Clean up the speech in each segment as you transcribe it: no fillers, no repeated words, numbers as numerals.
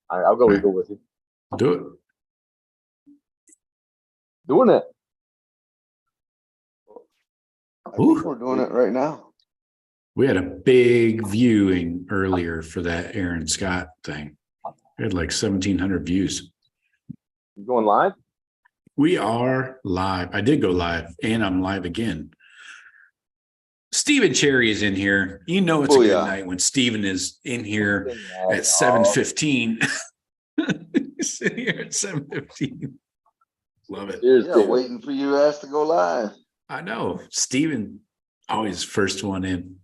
All right, I'll go Eagle with you. Do it. Doing it. I think we're doing it right now. We had a big viewing earlier for that Aaron Scott thing. We had like 1,700 views. You going live? We are live. I did go live, and I'm live again. Steven Cherry is in here. You know it's a good night when Steven is in here at 7:15. He's in here at 7:15. Love it. Yeah, waiting for you guys to go live. I know. Steven, always first one in.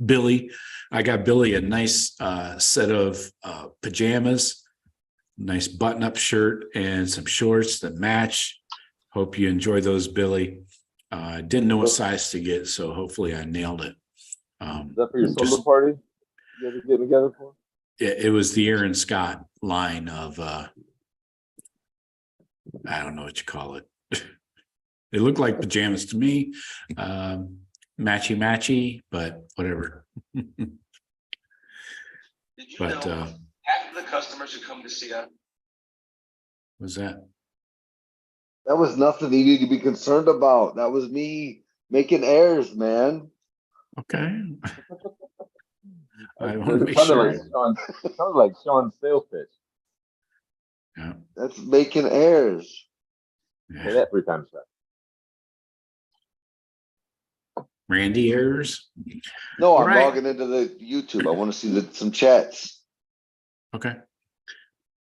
Billy, I got Billy a nice set of pajamas, nice button-up shirt, and some shorts that match. Hope you enjoy those, Billy. I didn't know what size to get, so hopefully I nailed it. Is that for your solo party you guys are getting together for? Yeah, it was the Aaron Scott line of, I don't know what you call it. They look like pajamas to me. Matchy, but whatever. Did you know half of the customers who come to see us? What's that? That was nothing you need to be concerned about. That was me making errors, man. Okay. I It want to make sounded sure. like Shawn's sales pitch. Yeah. That's making errors. Say that 3 times fast. Randy errors. No, I'm logging into the YouTube. I want to see some chats. Okay.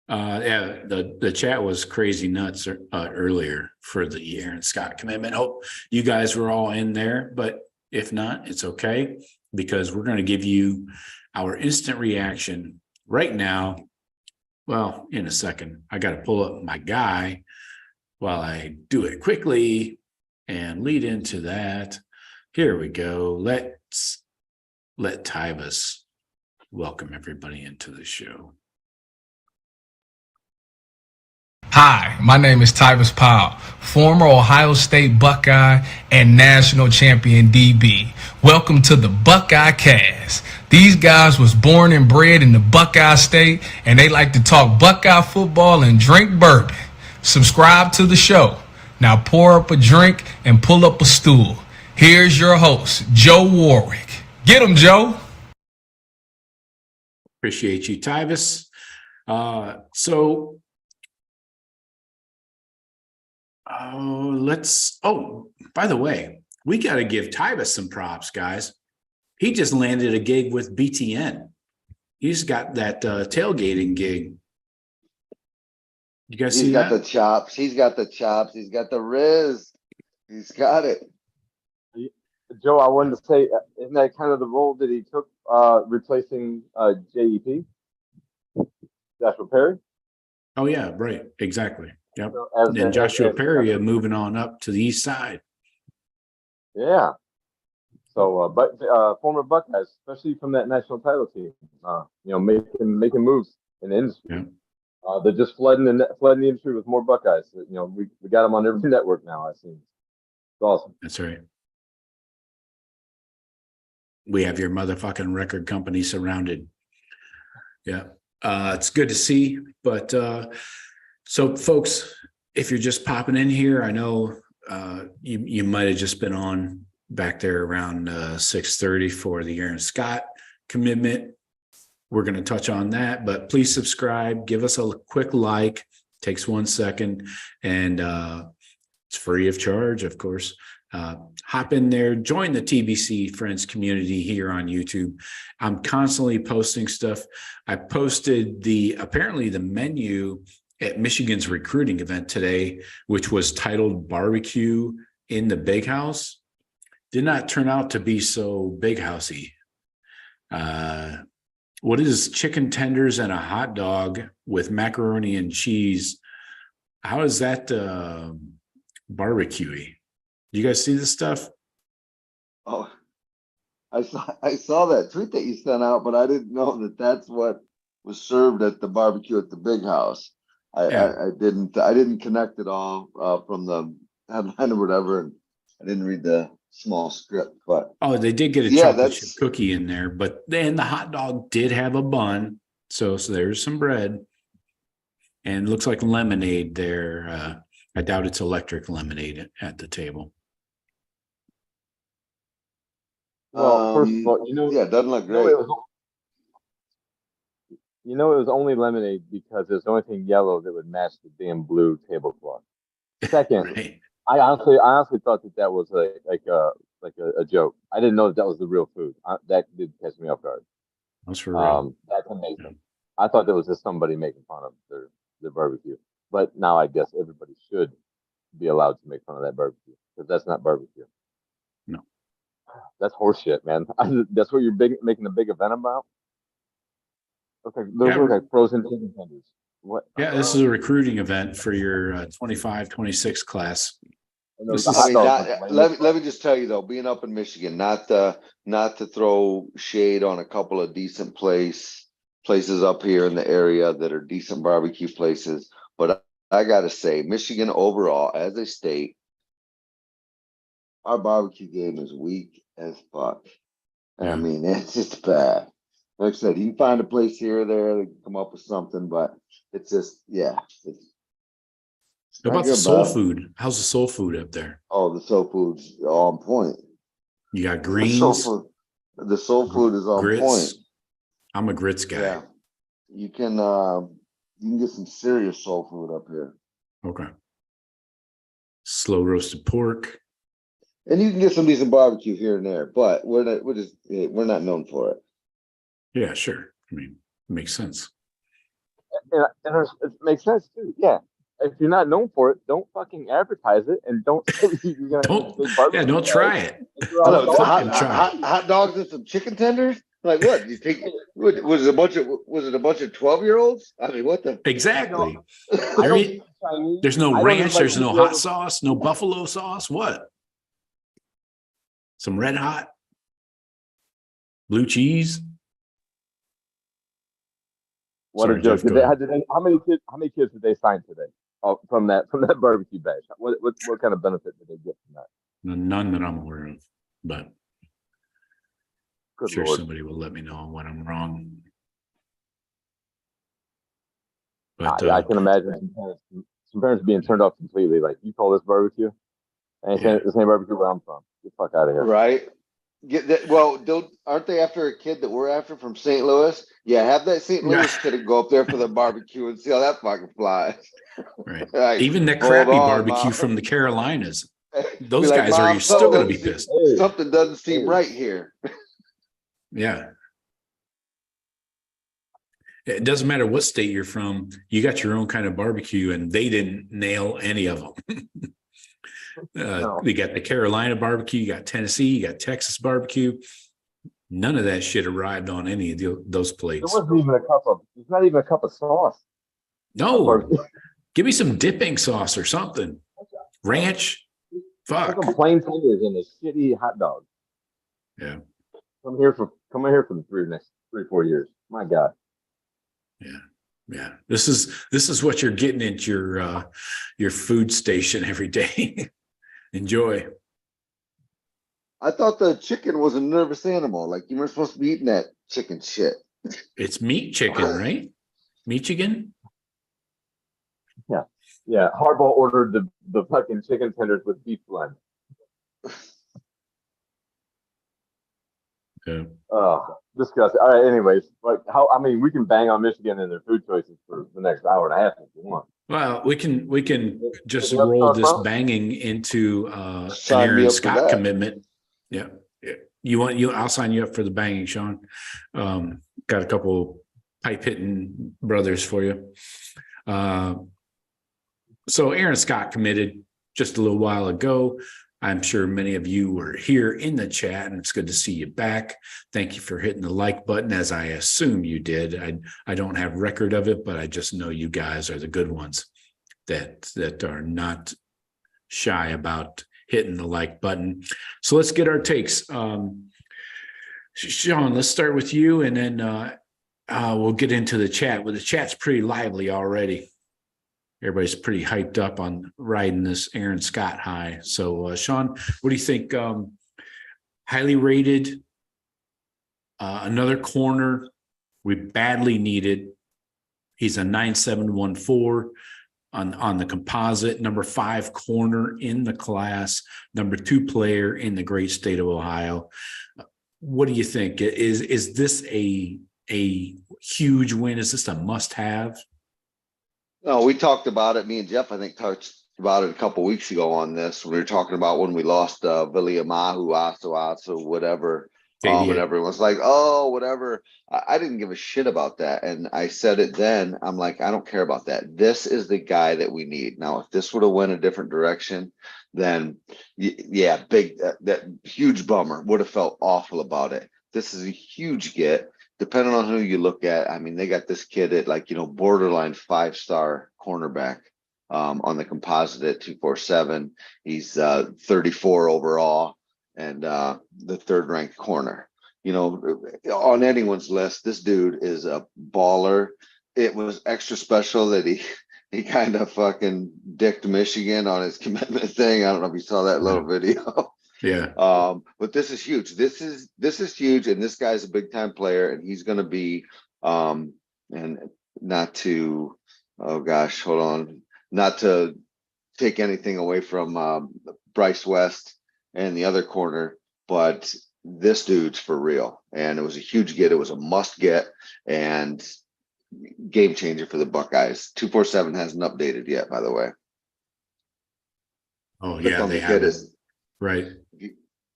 Yeah, the chat was crazy nuts earlier for the Aaron Scott commitment. Hope you guys were all in there, but if not, it's okay, because we're going to give you our instant reaction right now. Well, in a second, I got to pull up my guy while I do it quickly and lead into that. Here we go. Let Tybus welcome everybody into the show. Hi, my name is Tybus Powell, former Ohio State Buckeye and national champion DB. Welcome to the Buckeye Cast. These guys was born and bred in the Buckeye State, and they like to talk Buckeye football and drink bourbon. Subscribe to the show. Now pour up a drink and pull up a stool. Here's your host, Joe Warwick. Get him, Joe. Appreciate you, Tybus. By the way, we got to give Tybus some props, guys. He just landed a gig with BTN. He's got that tailgating gig. You guys see that? He's got the chops. He's got the chops. He's got the riz. He's got it. Joe, I wanted to say, isn't that kind of the role that he took replacing JEP? Joshua Perry? Oh, yeah, right. Exactly. Yep. So and Joshua Perry moving on up to the east side. Yeah. So, but former Buckeyes, especially from that national title team, making moves in the industry. Yeah. They're just flooding the industry with more Buckeyes. We got them on every network now, I see. It's awesome. That's right. We have your motherfucking record company surrounded. Yeah. It's good to see. But so folks, if you're just popping in here, I know you might have just been on back there around 6:30 for the Aaron Scott commitment. We're going to touch on that, but please subscribe, give us a quick like, takes 1 second, and it's free of charge, of course. Hop in there, join the TBC Friends community here on YouTube. I'm constantly posting stuff. I posted apparently the menu at Michigan's recruiting event today, which was titled Barbecue in the Big House. Did not turn out to be so big housey. What is chicken tenders and a hot dog with macaroni and cheese? How is that barbecue-y? You guys see this stuff? Oh, I saw that tweet that you sent out, but I didn't know that that's what was served at the barbecue at the Big House. I didn't connect it all from the headline or whatever, and I didn't read the small script. But they did get a chocolate chip cookie in there, but then the hot dog did have a bun So there's some bread, and it looks like lemonade there. I doubt it's electric lemonade at the table. Well, first of all, yeah, it doesn't look you know, great. it was only lemonade because it's the only thing yellow that would match the damn blue tablecloth. Second, Right. I honestly thought that was like a joke. I didn't know that was the real food. That did catch me off guard. That's for real. That's amazing. I thought that was just somebody making fun of their barbecue. But now I guess everybody should be allowed to make fun of that barbecue because that's not barbecue. No, that's horseshit, man. That's what you're making a big event about. Okay, those Yeah. are like frozen chicken tenders. What? Yeah, this is a recruiting event for your 25, 26 class. And those This is- hot I mean, dogs, let me just tell you though, being up in Michigan, not to throw shade on a couple of decent places up here in the area that are decent barbecue places, but I gotta say, Michigan overall, as a state, our barbecue game is weak as fuck. Yeah. I mean, it's just bad. Like I said, you can find a place here or there that can come up with something, but it's just, yeah. How about the soul food? How's the soul food up there? Oh, the soul food's on point. You got The greens, the soul food is on grits. point. I'm a grits guy. Yeah. You can get some serious soul food up here. Okay. Slow roasted pork. And you can get some decent barbecue here and there, but we're not known for it. Yeah, sure. I mean, it makes sense. and it makes sense too. Yeah, if you're not known for it, don't fucking advertise it, and don't say you're gonna Don't, big barbecue. yeah, don't try it. Hello, fucking try. hot dogs and some chicken tenders? Like what? You think was it a bunch of 12-year-olds? I mean, what the Exactly. I don't eat Chinese. There's no I don't ranch. like There's no people- hot sauce. No buffalo sauce. What? Some red hot blue cheese. What Sorry, a joke! Jeff, go ahead. How many kids did they sign today? From that barbecue badge. What kind of benefit did they get from that? None that I'm aware of, but Good sure Lord. somebody will let me know when I'm wrong. But I can imagine some parents being turned off completely. Like, you call this barbecue? This ain't barbecue where I'm from. Get the fuck out of here. right? Get that. Well, aren't they after a kid that we're after from St. Louis? Yeah, have that St. Louis kid go up there for the barbecue and see how that fucking flies. right. Like, Even that hold crappy on, barbecue Mom. from the Carolinas, Be those like, guys "Mom, are still going to be something pissed. Something doesn't seem Hey. right here. Yeah. It doesn't matter what state you're from. You got your own kind of barbecue, and they didn't nail any of them. No. You got the Carolina barbecue, you got Tennessee, you got Texas barbecue. None of that shit arrived on any of those There plates. wasn't even there's not even a cup of sauce. No, give me some dipping sauce or something. Ranch. Fuck. Some plain tenders and a shitty hot dog. Yeah. Come here for the next 3-4 years. My God. Yeah. This is what you're getting at your food station every day. Enjoy. I thought the chicken was a nervous animal. Like you weren't supposed to be eating that chicken shit. It's meat chicken, right? Meat chicken? Yeah. Harbaugh ordered the fucking chicken tenders with beef blend. Yeah. Oh, disgusting. All right. Anyways, we can bang on Michigan and their food choices for the next hour and a half if you want. Well, we can just Anything else roll to this talk about? banging into an Sign me Aaron up for Scott that. commitment. Yeah. I'll sign you up for the banging, Shawn. Got a couple pipe hitting brothers for you. So Aaron Scott committed just a little while ago. I'm sure many of you were here in the chat, and it's good to see you back. Thank you for hitting the like button, as I assume you did. I don't have record of it, but I just know you guys are the good ones that are not shy about hitting the like button. So let's get our takes. Shawn, let's start with you, and then we'll get into the chat. Well, the chat's pretty lively already. Everybody's pretty hyped up on riding this Aaron Scott high. So, Shawn, what do you think? Highly rated, another corner, We badly need it. He's a 9714 on the composite, number 5 corner in the class, number 2 player in the great state of Ohio. What do you think? Is this a huge win? Is this a must-have? No, we talked about it. Me and Jeff, I think, talked about it a couple weeks ago on this. We were talking about when we lost Viliamahu, Asu, whatever. And everyone's like, oh, whatever. I didn't give a shit about that. And I said it then. I'm like, I don't care about that. This is the guy that we need. Now, if this would have went a different direction, then yeah, that huge bummer. Would have felt awful about it. This is a huge get. Depending on who you look at, I mean, they got this kid at borderline 5-star cornerback on the composite at 247. He's 34 overall and the 3rd ranked corner. On anyone's list, this dude is a baller. It was extra special that he kind of fucking dicked Michigan on his commitment thing. I don't know if you saw that little video. Yeah. But this is huge. This is huge, and this guy's a big time player, and he's going to be and not to not to take anything away from Bryce West and the other corner, but this dude's for real. And it was a huge get. It was a must get and game changer for the Buckeyes. 247 hasn't updated yet, by the way. Oh, yeah, they have it. Right.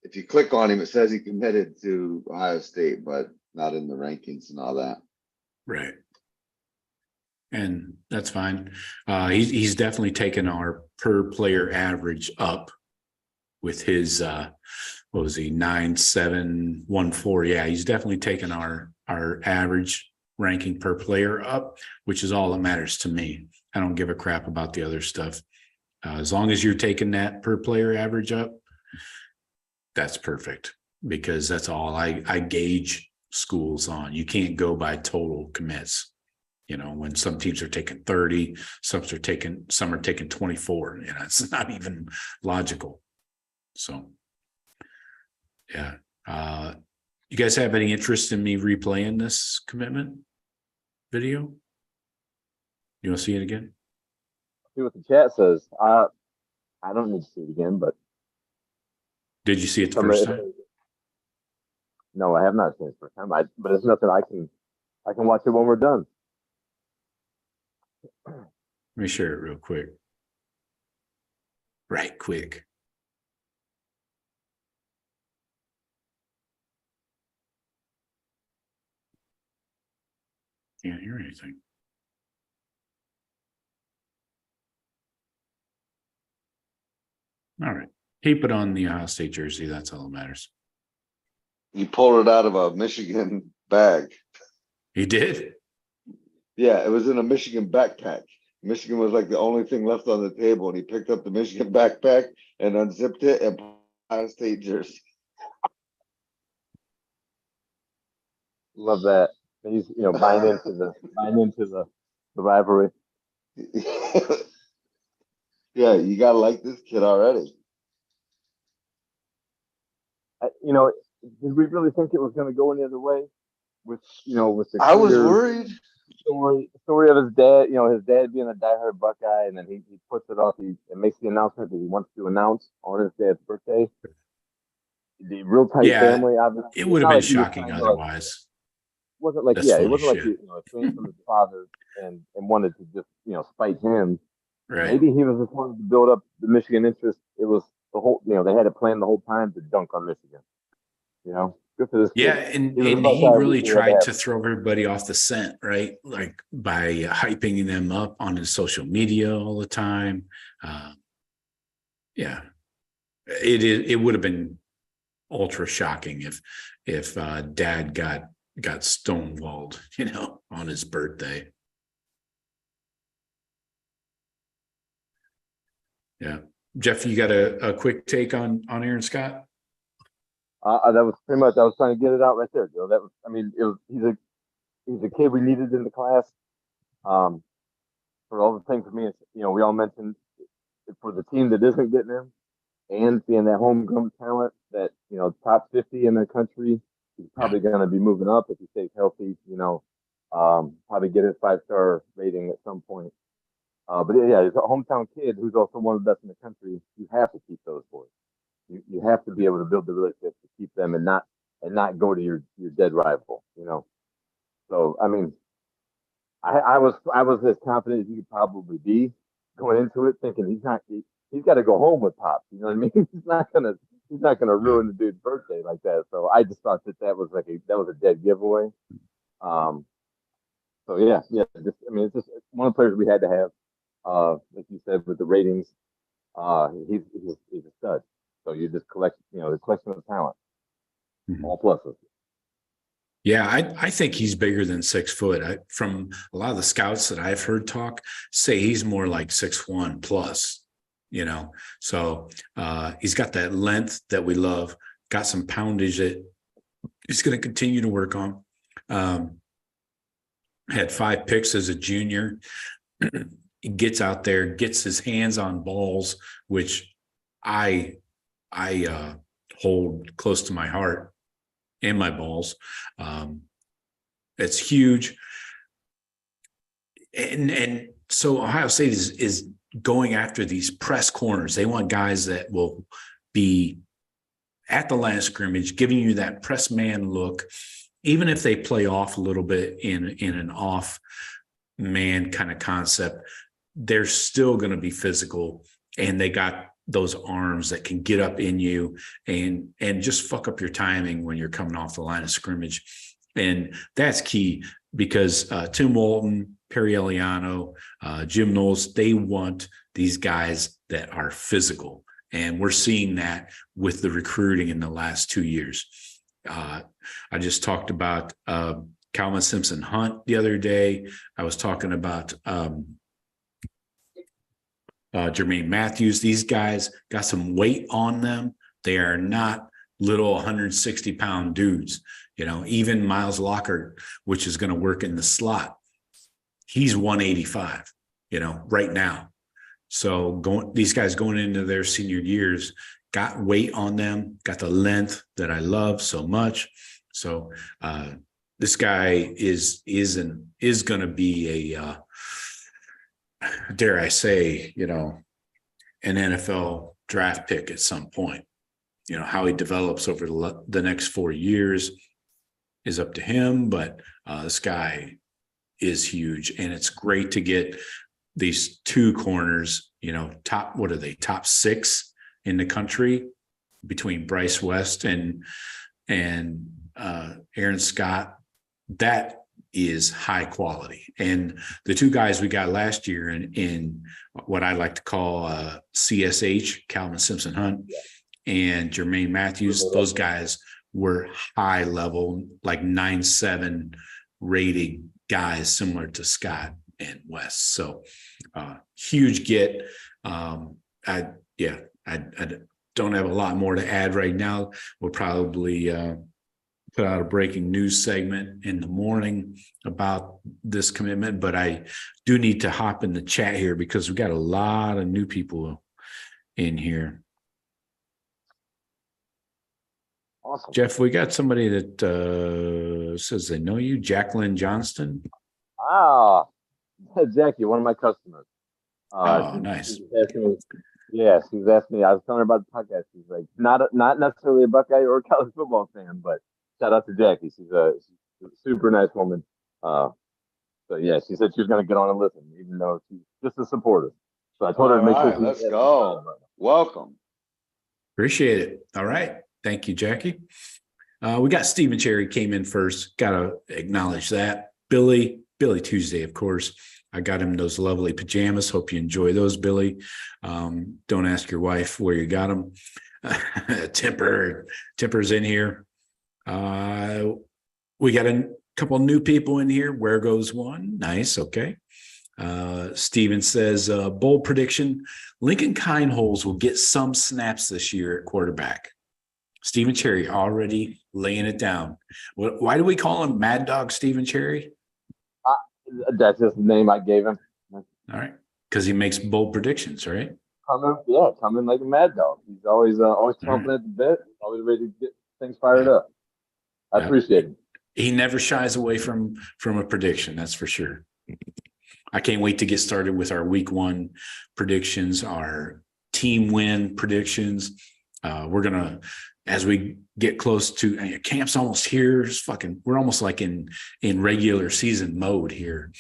If you click on him, it says he committed to Ohio State, but not in the rankings and all that. Right. And that's fine. He's definitely taken our per player average up with his what was he, 9714. Yeah, he's definitely taken our average ranking per player up, which is all that matters to me. I don't give a crap about the other stuff. As long as you're taking that per player average up, that's perfect, because that's all I gauge schools on. You can't go by total commits. When some teams are taking 30, some are taking 24. It's not even logical. So, yeah. You guys have any interest in me replaying this commitment video? You want to see it again? See what the chat says. I don't need to see it again, but did you see it the first time? No, I have not seen it the first time. But it's nothing. I can watch it when we're done. Let me share it real quick. Right quick. Can't hear anything. All right. Keep it on the Ohio State jersey. That's all that matters. He pulled it out of a Michigan bag. He did? Yeah, it was in a Michigan backpack. Michigan was like the only thing left on the table, and he picked up the Michigan backpack and unzipped it and put Ohio State jersey. Love that. He's buying into the rivalry. Yeah, you gotta like this kid already. Did we really think it was going to go any other way? With the I was worried. Story of his dad. His dad being a diehard Buckeye, and then he puts it off. He makes the announcement that he wants to announce on his dad's birthday. The real tight family. Obviously, it would have been shocking otherwise. Wasn't like it wasn't like he came from his father and wanted to just spite him. Right. Maybe he was just wanting to build up the Michigan interest. It was the whole they had a plan the whole time to dunk on Michigan. Good for this kid. Yeah, and he really tried to throw everybody off the scent, right? Like by hyping them up on his social media all the time. Yeah, it would have been ultra shocking if Dad got stonewalled, on his birthday. Yeah, Jeff, you got a quick take on Aaron Scott? That was pretty much. I was trying to get it out right there, Joe. That was. I mean, he's a kid we needed in the class. For all the things for me, we all mentioned for the team that isn't getting him, and being that homegrown talent that top 50 in the country, he's probably going to be moving up if he stays healthy. Probably get his 5-star rating at some point. But yeah, he's a hometown kid who's also one of the best in the country. You have to keep those boys. You have to be able to build the relationships to keep them and not go to your dead rival. So I mean, I was as confident as you could probably be going into it, thinking he's got to go home with Pop. You know what I mean? He's not gonna ruin the dude's birthday like that. So I just thought that was a dead giveaway. So yeah. It's just one of the players we had to have. Like you said, with the ratings, he's a stud. So you just collect, the collection of talent, all pluses. Yeah, I think he's bigger than 6 foot. From a lot of the scouts that I've heard talk, say he's more like 6'1" plus. So he's got that length that we love. Got some poundage that he's going to continue to work on. Had 5 picks as a junior. He gets out there, gets his hands on balls, which I hold close to my heart and my balls. It's huge. And so Ohio State is going after these press corners. They want guys that will be at the line of scrimmage, giving you that press man look, even if they play off a little bit in an off man kind of concept. They're still going to be physical, and they got those arms that can get up in you and just fuck up your timing when you're coming off the line of scrimmage. And that's key because Tim Walton, Perry Eliano, Jim Knowles, they want these guys that are physical. And we're seeing that with the recruiting in the last 2 years. I just talked about Calvin Simpson Hunt the other day. I was talking about Jermaine Matthews. These guys got some weight on them. They are not little 160-pound dudes. Even Miles Lockhart, which is going to work in the slot, he's 185, right now. So these guys going into their senior years got weight on them, got the length that I love so much. So this guy is going to be a dare I say, an NFL draft pick at some point. How he develops over the next 4 years is up to him, but this guy is huge, and it's great to get these 2 corners, top 6 in the country between Bryce West and Aaron Scott. That is high quality. And the 2 guys we got last year in what I like to call CSH, Calvin Simpson Hunt, and Jermaine Matthews, those guys were high level, like 9.7 rated guys, similar to Scott and West. So huge get. I don't have a lot more to add right now. We'll probably put out a breaking news segment in the morning about this commitment, but I do need to hop in the chat here because we've got a lot of new people in here. Awesome. Jeff, we got somebody that says they know you, Jacqueline Johnston. Ah, Jackie, one of my customers. Nice. She was asking me. I was telling her about the podcast. She's like, not necessarily a Buckeye or a college football fan, but shout out to Jackie. She's a super nice woman. So yeah, she said she was going to get on and listen, even though she's just a supporter. So I told her to make sure. Let's go. Welcome. Appreciate it. All right. Thank you, Jackie. We got Stephen Cherry came in first. Got to acknowledge that. Billy Tuesday, of course. I got him those lovely pajamas. Hope you enjoy those, Billy. Don't ask your wife where you got them. Temper's in here. We got a couple new people in here. Where goes one? Nice. Okay. Steven says, bold prediction. Lincoln Kindholes will get some snaps this year at quarterback. Stephen Cherry already laying it down. Why do we call him Mad Dog Stephen Cherry? That's just the name I gave him. All right. Because he makes bold predictions, right? Coming like a mad dog. He's always chomping at the bit, always ready to get things fired up. I appreciate it. He never shies away from a prediction. That's for sure. I can't wait to get started with our week 1 predictions, our team win predictions. We're going to, as we get close to camp's almost here, we're almost like in regular season mode here.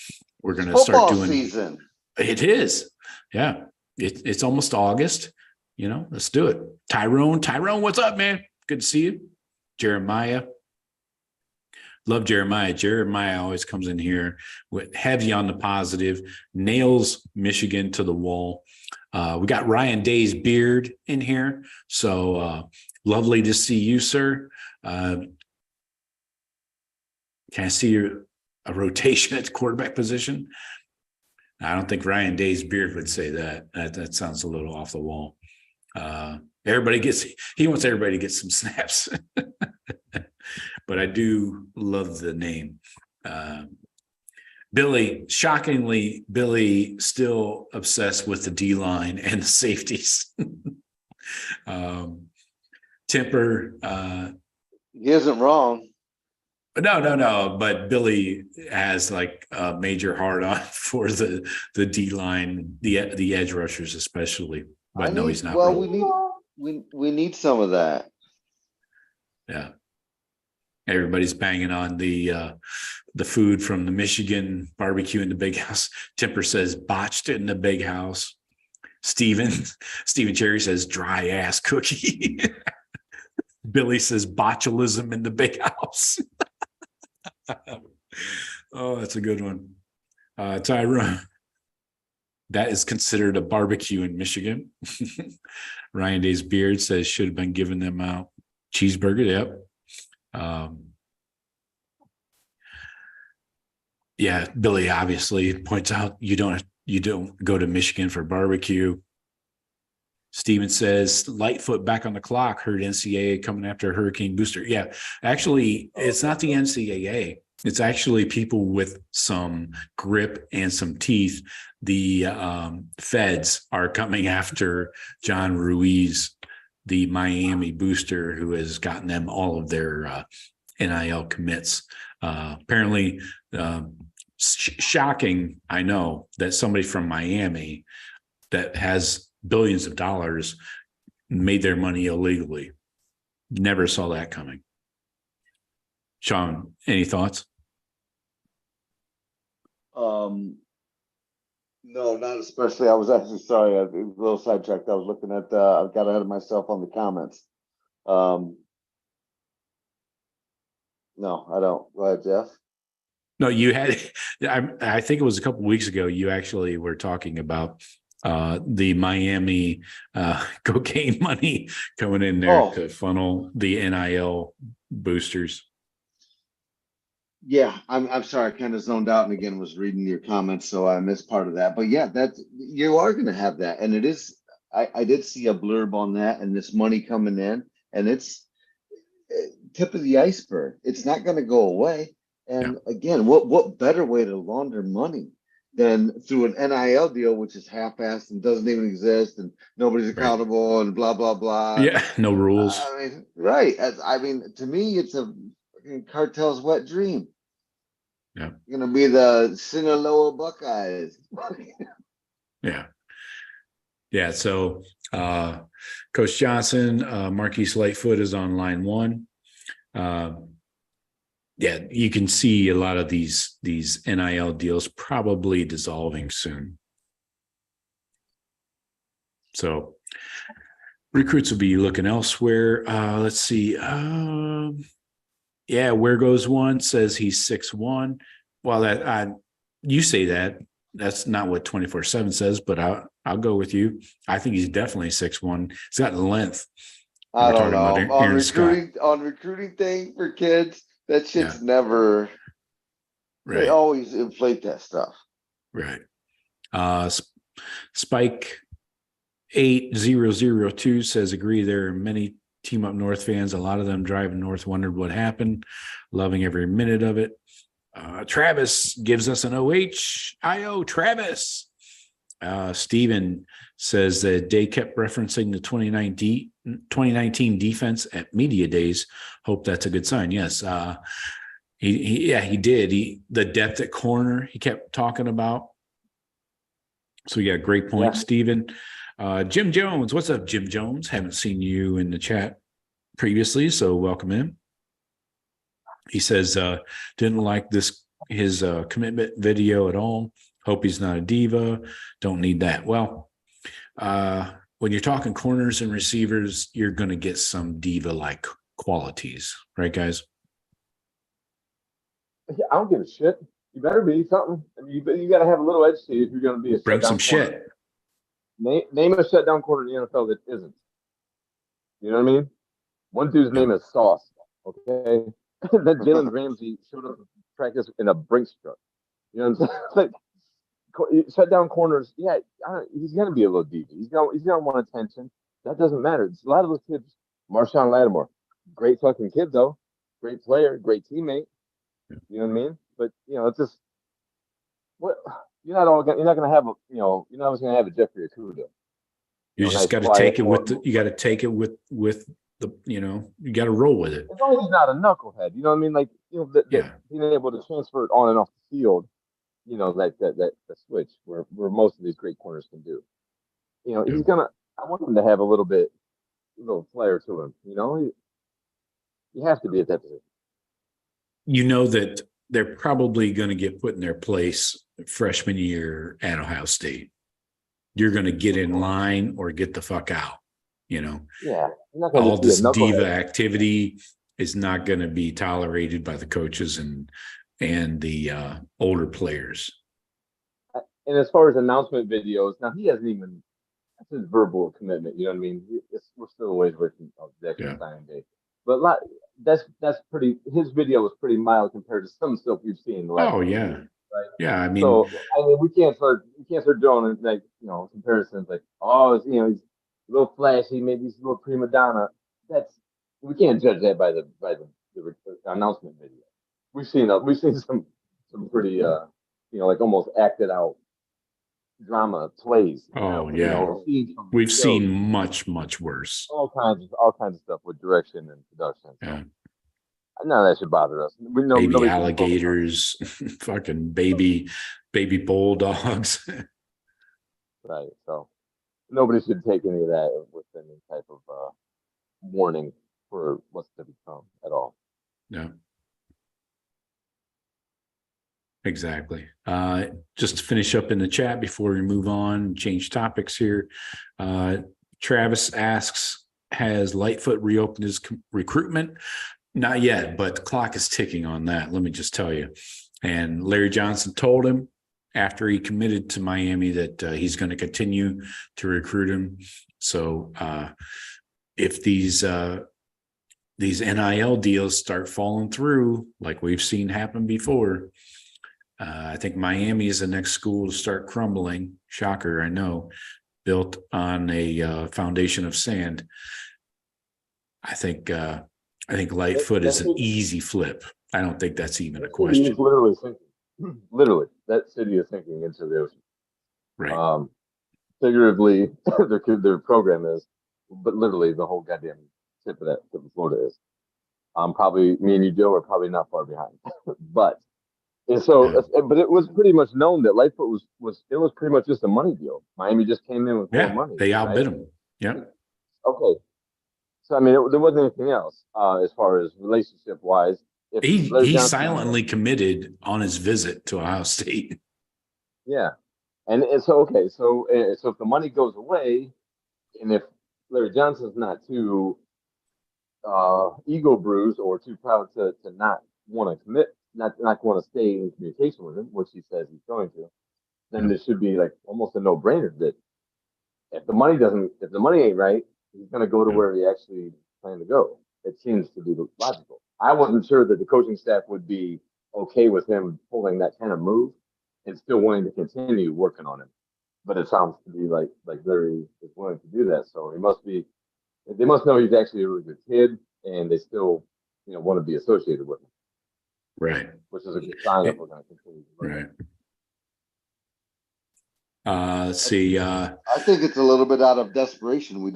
We're going to start doing season. It is. Yeah. It's almost August. Let's do it. Tyrone, what's up, man? Good to see you. Jeremiah. Love Jeremiah. Jeremiah always comes in here with heavy on the positive, nails Michigan to the wall. We got Ryan Day's beard in here. So lovely to see you, sir. Can I see a rotation at the quarterback position? I don't think Ryan Day's beard would say that. That sounds a little off the wall. He wants everybody to get some snaps. But I do love the name. Billy, shockingly, still obsessed with the D-line and the safeties. Temper. He isn't wrong. No. But Billy has like a major hard on for the D-line, the edge rushers especially. But no, he's not. Well, we need some of that. Yeah. Everybody's banging on the food from the Michigan barbecue in the big house. Temper says botched in the big house. Stephen Cherry says dry ass cookie. Billy says botulism in the big house. Oh, that's a good one. Tyrone, that is considered a barbecue in Michigan. Ryan Day's beard says should have been giving them out cheeseburger. Yep. Yeah, Billy obviously points out you don't go to Michigan for barbecue. Steven says Lightfoot back on the clock. Heard NCAA coming after Hurricane Booster. Yeah, actually, it's not the NCAA. It's actually people with some grip and some teeth. The feds are coming after John Ruiz, the Miami booster, who has gotten them all of their NIL commits. Apparently, shocking, I know, that somebody from Miami that has billions of dollars made their money illegally. Never saw that coming. Shawn, any thoughts? No, not especially. I was actually sorry. I was a little sidetracked. I was looking at, I got ahead of myself on the comments. No, I don't. Go ahead, Jeff. No, you had, I think it was a couple of weeks ago, you actually were talking about the Miami cocaine money coming in there to funnel the NIL boosters. Yeah, I'm sorry. I kind of zoned out and again was reading your comments, so I missed part of that. But yeah, you are going to have that, and it is. I did see a blurb on that, and this money coming in, and it's tip of the iceberg. It's not going to go away. And again, what better way to launder money than through an NIL deal, which is half-assed and doesn't even exist, and nobody's accountable, and blah blah blah. Yeah, no rules. I mean, right? I mean, to me, it's a cartel's wet dream. Yeah, you're gonna be the Sinaloa Buckeyes. Yeah. So, Coach Johnson, Marquise Lightfoot is on line 1. Yeah, you can see a lot of these NIL deals probably dissolving soon. So recruits will be looking elsewhere. Let's see. Yeah, where goes one says he's 6'1". Well, you say that. That's not what 24/7 says, but I'll go with you. I think he's definitely 6'1". He's got length. I don't know. On recruiting thing for kids, that shit's never. Right. They always inflate that stuff. Right. Spike 8002 says agree. There are many Team Up North fans. A lot of them driving north wondered what happened. Loving every minute of it. Travis gives us an OHIO. Travis. Steven says that Day kept referencing the 2019 defense at media days. Hope that's a good sign. Yes. He did. The depth at corner he kept talking about. So yeah, great point, Yeah. Steven. Jim Jones, what's up, Jim Jones? Haven't seen you in the chat previously, so welcome in. He says didn't like his commitment video at all. Hope he's not a diva. Don't need that. Well, when you're talking corners and receivers, you're going to get some diva-like qualities, right, guys? I don't give a shit. You better be something. I mean, you got to have a little edge to you if you're going to be a Bring shutdown some corner. shit. Name a shutdown corner in the NFL that isn't. You know what I mean? One dude's name is Sauce. Okay. Then Jalen Ramsey showed up to practice in a Brinks truck. You know what I'm saying? Like, shutdown corners, yeah, he's gonna be a little diva. He's gonna want attention. That doesn't matter. It's a lot of those kids. Marshawn Lattimore, great fucking kid though, great player, great teammate. You know what I mean? But it's just what you're not gonna have you're not always gonna have a Jeffrey Okuda. You just got to take it with you got to take it with the you got to roll with it. As long as he's not a knucklehead, you know what I mean? Like being able to transfer it on and off the field. Like that switch where most of these great corners can do. He's gonna. I want him to have a little flair to him. He has to be at that position. That they're probably going to get put in their place freshman year at Ohio State. You're going to get in line or get the fuck out. Yeah. All this diva activity is not going to be tolerated by the coaches and the older players. And as far as announcement videos, now he hasn't even, that's his verbal commitment. You know what I mean? We're still a ways away from the actual signing day. But that's pretty, his video was pretty mild compared to some stuff we've seen. Oh, yeah. Right? Yeah, I mean, we can't start drawing comparisons like, he's a little flashy, maybe he's a little prima donna. We can't judge that by the announcement video. We've seen some pretty like almost acted out drama plays. Oh yeah, we've seen much worse. All kinds of stuff with direction and production. Yeah. None of that should bother us. We know baby alligators, fucking baby bulldogs. Right. So nobody should take any of that with any type of warning for what's to become at all. Yeah. Exactly. Just to finish up in the chat before we move on, change topics here. Travis asks, has Lightfoot reopened his recruitment? Not yet, but the clock is ticking on that. Let me just tell you. And Larry Johnson told him after he committed to Miami that he's going to continue to recruit him. So if these NIL deals start falling through, like we've seen happen before, I think Miami is the next school to start crumbling. Shocker, I know, built on a foundation of sand. I think Lightfoot is an easy flip. I don't think that's even a question. He's literally sinking. Literally, that city is sinking into the ocean. Right. Figuratively, their program is, but literally the whole goddamn tip of Florida is. Probably me and you, Joe, are probably not far behind, but. And so, but it was pretty much known that Lightfoot was pretty much just a money deal. Miami just came in with more money. They outbid him. Yeah. Okay. So I mean, there wasn't anything else as far as relationship wise. He silently committed on his visit to Ohio State. Yeah, and so okay, so if the money goes away, and if Larry Johnson's not too ego bruised or too proud to not want to commit. Not want to stay in communication with him, which he says he's going to, then this should be like almost a no-brainer that if the money ain't right, he's going to go to where he actually planned to go. It seems to be logical. I wasn't sure that the coaching staff would be okay with him pulling that kind of move and still wanting to continue working on him. But it sounds to be like Larry is willing to do that. So they must know he's actually a really good kid, and they still want to be associated with him. Right. Which is a good sign that we're going to continue to work. Right. Let's see. I think it's a little bit out of desperation. We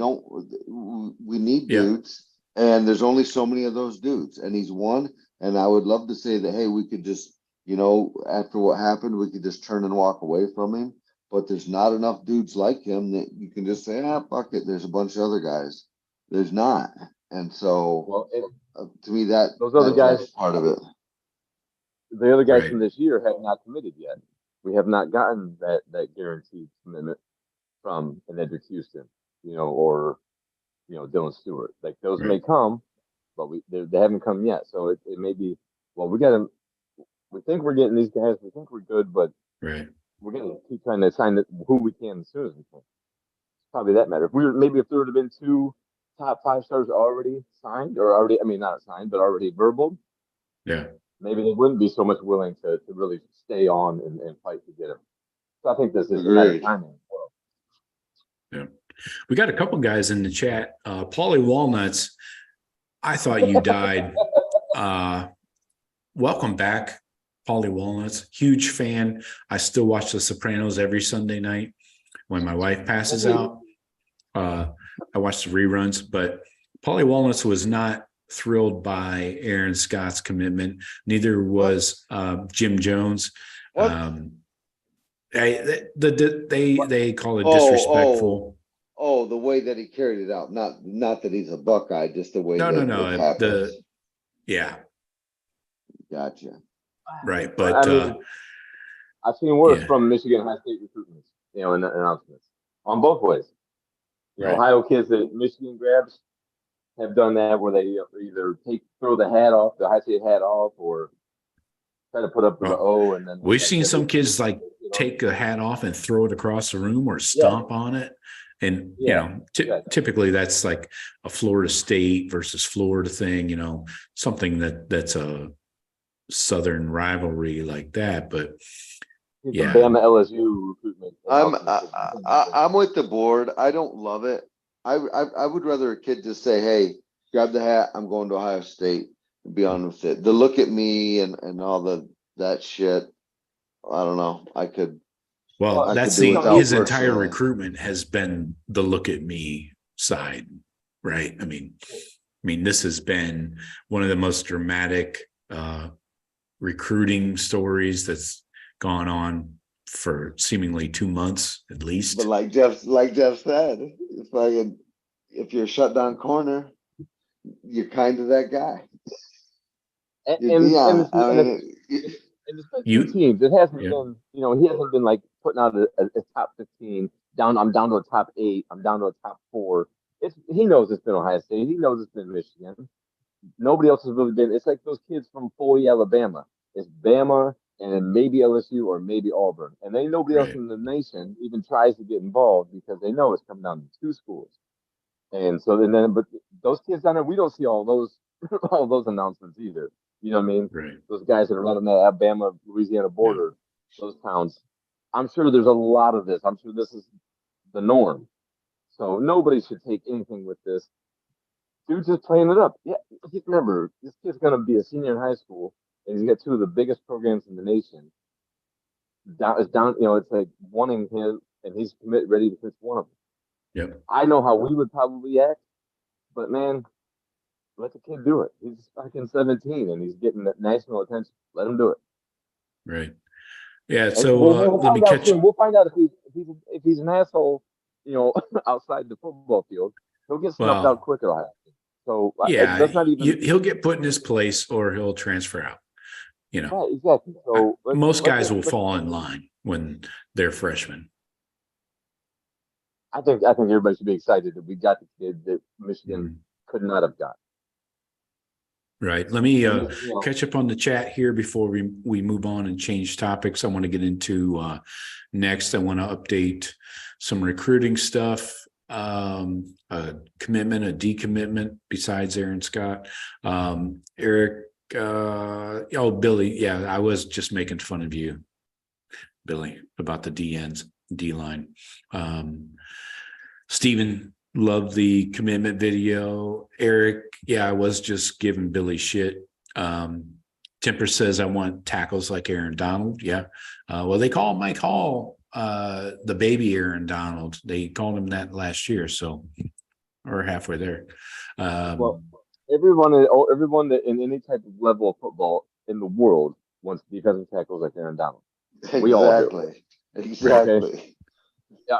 need dudes, and there's only so many of those dudes, and he's one, And I would love to say that, hey, we could just, after what happened, we could just turn and walk away from him. But there's not enough dudes like him that you can just say, fuck it. There's a bunch of other guys. There's not. And so, to me, that's part of it. The other guys from this year have not committed yet. We have not gotten that guaranteed commitment from an Edric Houston, or Dylan Stewart. Like those may come, but they haven't come yet. So it may be. Well, we think we're getting these guys. We think we're good, but we're gonna keep trying to sign who we can as soon as we can. It's probably that matter. If there would have been 2 top 5 stars already signed, not signed, but already verbal. Yeah. Maybe they wouldn't be so much willing to really stay on and fight to get him. So I think this is a matter of timing. Yeah. We got a couple guys in the chat. Paulie Walnuts, I thought you died. Welcome back, Paulie Walnuts. Huge fan. I still watch The Sopranos every Sunday night when my wife passes out. I watch the reruns, but Paulie Walnuts was not thrilled by Aaron Scott's commitment. Neither was Jim Jones. They call it disrespectful. The way that he carried it out, not that he's a Buckeye, just the way. No. Gotcha. Right, but I've seen worse from Michigan High State recruitments, in announcements on both ways. Ohio kids that Michigan grabs have done that where they either throw the High State hat off, or try to put up the O, and then we've seen some kids take the hat off and throw it across the room or stomp on it. And, typically that's like a Florida State versus Florida thing, something that's a Southern rivalry like that. But Bama LSU recruitment. I'm with the board. I don't love it. I would rather a kid just say, hey, grab the hat. I'm going to Ohio State, and be on with it. The look at me and all that shit. I don't know. Well, that's his entire recruitment has been the look at me side, right? I mean, this has been one of the most dramatic recruiting stories that's gone on for seemingly 2 months at least. But like Jeff said, it's like if you're a shutdown corner, you're kind of that guy. Teams. It hasn't been, he hasn't been like putting out a top 15 down. I'm down to a top 8. I'm down to a top 4. He knows it's been Ohio State. He knows it's been Michigan. Nobody else has really been. It's like those kids from Foley, Alabama. It's Bama and then maybe LSU or maybe Auburn, and then nobody else in the nation even tries to get involved because they know it's coming down to 2 schools. And so but those kids down there, we don't see all those announcements either. You know what I mean? Right. Those guys that are running the Alabama, Louisiana border, those towns. I'm sure there's a lot of this. I'm sure this is the norm. So nobody should take anything with this. Dude's just playing it up. Yeah, remember, this kid's going to be a senior in high school, and he's got 2 of the biggest programs in the nation. It's like wanting him, and he's ready to finish one of them. Yep. I know how we would probably act, but man, let the kid do it. He's fucking 17 and he's getting that national attention. Let him do it. Right. Yeah. So let me catch. We'll find out if he's an asshole, outside the football field. He'll get snuffed out quick at Ohio. So that's not even. He'll get put in his place, or he'll transfer out. Right, exactly. So most guys will fall in line when they're freshmen. I think everybody should be excited that we got the kid that Michigan could not have got. Right. Let me catch up on the chat here before we move on and change topics. I want to get into next. I want to update some recruiting stuff, a commitment, a decommitment besides Aaron Scott. Eric, Billy. Yeah, I was just making fun of you, Billy, about the D line. Stephen, loved the commitment video. Eric, yeah, I was just giving Billy shit. Temper says I want tackles like Aaron Donald. Yeah. Well, they call Mike Hall the baby Aaron Donald. They called him that last year, so we're halfway there. everyone that in any type of level of football in the world wants defensive tackles like Aaron Donald. We all do. Exactly. Okay?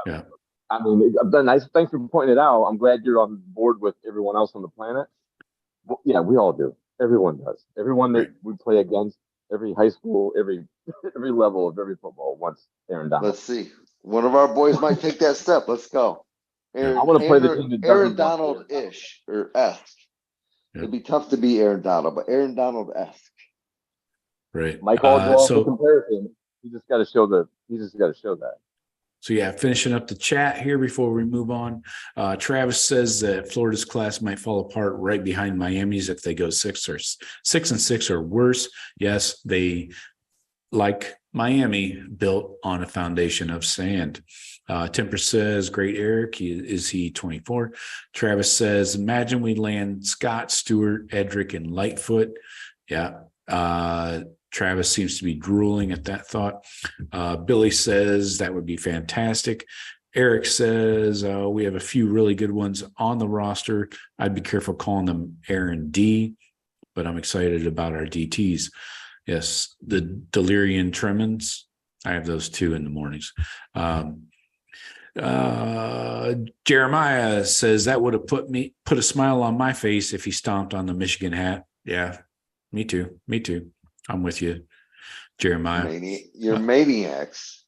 Yeah. I mean, nice. Thanks for pointing it out. I'm glad you're on board with everyone else on the planet. Well, yeah, we all do. Everyone does. Everyone that we play against, every high school, every level of every football wants Aaron Donald. Let's see. One of our boys might take that step. Let's go. I want to play the team that Aaron doesn't Donald-ish or esque. It'd be tough to be Aaron Donald, but Aaron Donald-esque. Right. Mike Caldwell for comparison. He just got to show that. So yeah, finishing up the chat here before we move on. Travis says that Florida's class might fall apart right behind Miami's if they go 6-6 or worse. Yes, they, like Miami, built on a foundation of sand. Temper says, great Eric. Is he 24? Travis says, imagine we land Scott, Stewart, Edric, and Lightfoot. Yeah. Travis seems to be drooling at that thought. Billy says that would be fantastic. Eric says we have a few really good ones on the roster. I'd be careful calling them Aaron D, but I'm excited about our DTs. Yes, the Delirium Tremens. I have those too in the mornings. Jeremiah says that would have put a smile on my face if he stomped on the Michigan hat. Yeah, me too. I'm with you, Jeremiah. You're maniacs.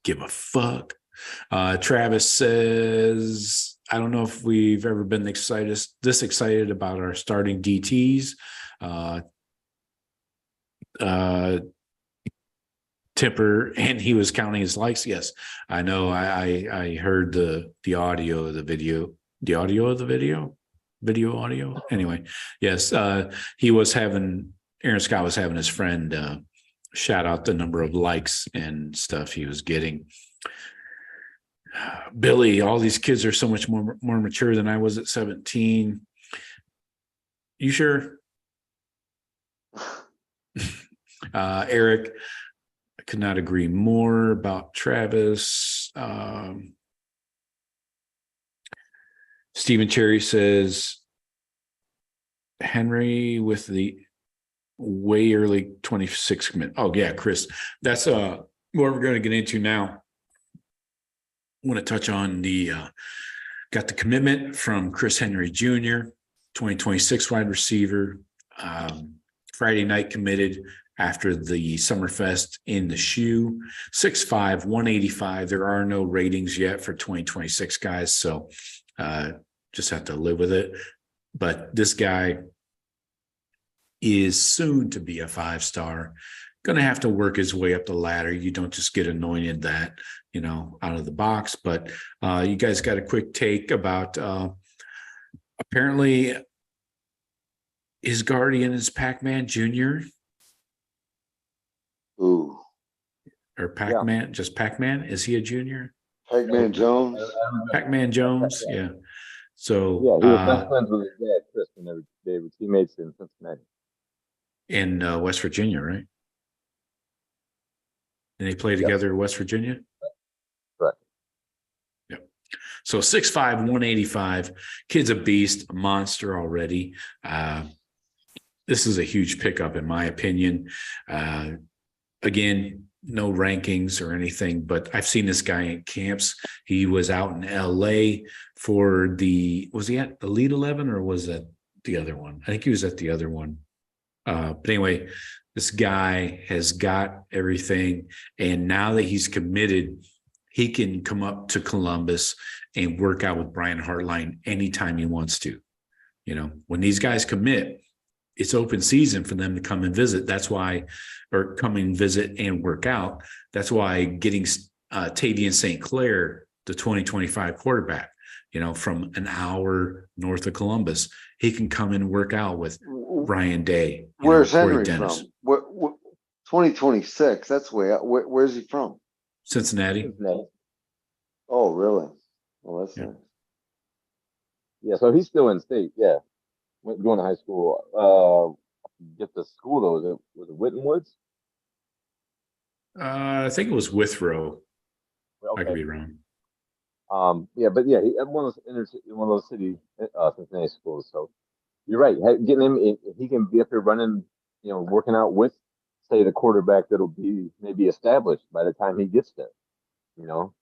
Give a fuck. Travis says, I don't know if we've ever been this excited about our starting DTs. Tipper, and he was counting his likes. Yes, I know. I heard the audio of the video. The audio of the video? Video audio? Anyway, yes, Aaron Scott was having his friend shout out the number of likes and stuff he was getting. Billy, all these kids are so much more mature than I was at 17. You sure? Eric, I could not agree more about Travis. Stephen Cherry says, Henry with the way early 26 commit. Oh yeah, Chris, that's what we're going to get into now. I want to touch on got the commitment from Chris Henry Jr., 2026 wide receiver. Friday night committed after the Summerfest in the shoe. 6'5", 185. There are no ratings yet for 2026 guys, so just have to live with it. But this guy is soon to be a 5-star. Going to have to work his way up the ladder. You don't just get anointed that, out of the box. But you guys got a quick take about apparently his guardian is Pac-Man Jr. Ooh. Or Pac-Man, just Pac-Man? Is he a junior? Pac-Man Jones? Pac-Man Jones, yeah. So yeah, he was best friends with his dad, Chris, and they were teammates in Cincinnati. In West Virginia, right? And they play together in West Virginia? Correct. Yep. So 6'5", 185. Kid's a beast, a monster already. This is a huge pickup, in my opinion. Again, no rankings or anything, but I've seen this guy in camps. He was out in LA for was he at Elite 11 or was that the other one? I think he was at the other one. But anyway, this guy has got everything. And now that he's committed, he can come up to Columbus and work out with Brian Hartline anytime he wants to. When these guys commit, it's open season for them to come and visit. That's why, or come and visit and work out. That's why getting Tavian St. Clair, the 2025 quarterback, from an hour north of Columbus, he can come and work out with Ryan Day. Where's Henry from? What 2026? That's way out. Where's he from? Cincinnati. Oh, really? Well, that's nice. Yeah, so he's still in state. Yeah. Going to high school. Get to school though. Was it Whitten Woods? I think it was Withrow. Okay. I could be wrong. Yeah, but yeah, he at one of those city Cincinnati schools. So you're right. Getting him, if he can be up here running, working out with, say, the quarterback that'll be maybe established by the time he gets there. You know,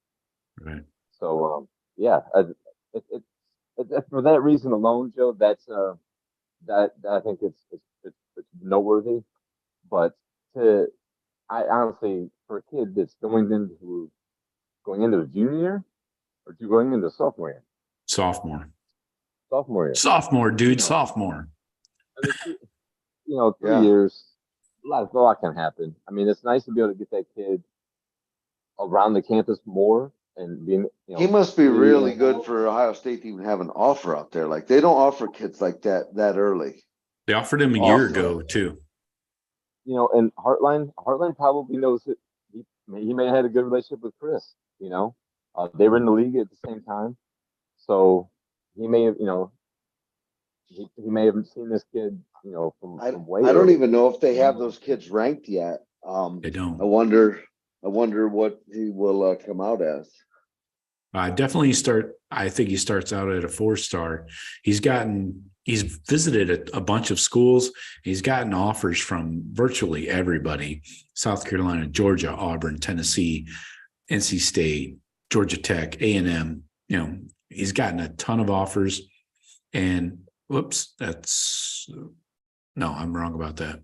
Right. so yeah, for that reason alone, Joe, that I think it's noteworthy. But I honestly, for a kid that's going into a junior year or going into sophomore year, Sophomore, You dude, know, sophomore. I mean, 3 Yeah. years, a lot can happen. I mean, it's nice to be able to get that kid around the campus more and being. He must be really good for Ohio State to even have an offer out there. Like they don't offer kids like that early. They offered him a year ago too. And Heartline probably knows that he may have had a good relationship with Chris. They were in the league at the same time, so he may have, he may have seen this kid, from way. I don't even know if they have those kids ranked yet. They don't. I wonder what he will come out as. Definitely I think he starts out at a 4-star. He's visited a bunch of schools. He's gotten offers from virtually everybody: South Carolina, Georgia, Auburn, Tennessee, NC State, Georgia Tech, A&M. He's gotten a ton of offers. And I'm wrong about that.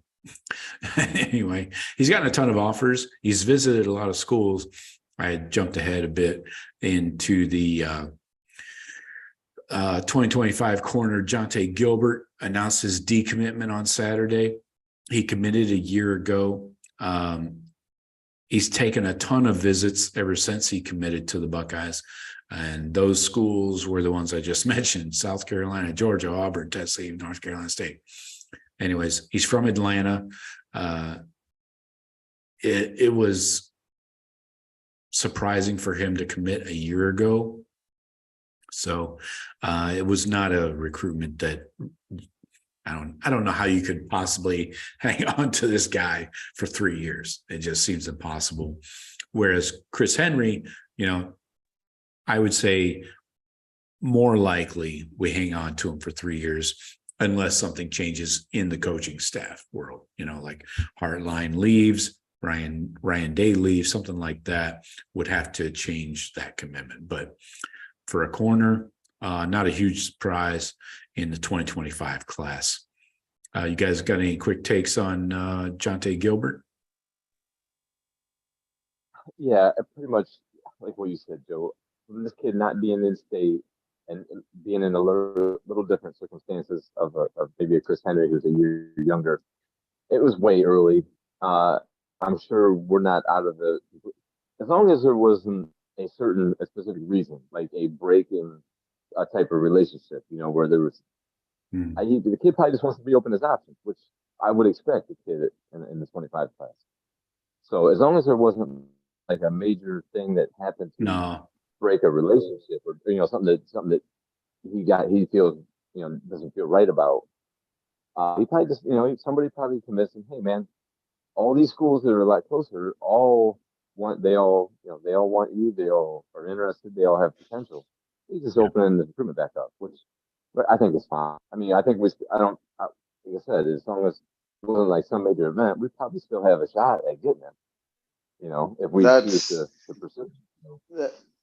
Anyway, he's gotten a ton of offers. He's visited a lot of schools. I had jumped ahead a bit into the 2025 corner. Jonte Gilbert announced his decommitment on Saturday. He committed a year ago. He's taken a ton of visits ever since he committed to the Buckeyes. And those schools were the ones I just mentioned: South Carolina, Georgia, Auburn, Tennessee, North Carolina State. Anyways, he's from Atlanta. It was surprising for him to commit a year ago. So it was not a recruitment that I don't know how you could possibly hang on to this guy for 3 years. It just seems impossible. Whereas Chris Henry, I would say more likely we hang on to him for 3 years unless something changes in the coaching staff world, like Hartline leaves, Ryan Day leaves, something like that would have to change that commitment. But for a corner, not a huge surprise in the 2025 class. You guys got any quick takes on Jonte Gilbert? Yeah, pretty much like what you said, Joe. This kid not being in state and being in a little different circumstances of maybe a Chris Henry who's a year younger, it was way early. I'm sure we're not out of the, as long as there wasn't a specific reason, like a break in a type of relationship, where there was, the kid probably just wants to reopen his options, which I would expect the kid in the 25 class. So as long as there wasn't like a major thing that happened to break a relationship, or something that he feels doesn't feel right about, he probably just somebody probably convinced him, hey man, all these schools that are a lot closer all want you, they all are interested, they all have potential. He's just opening the recruitment back up, which I think is fine. I mean, I think like I said, as long as it wasn't like some major event, we probably still have a shot at getting him. If we choose to pursue.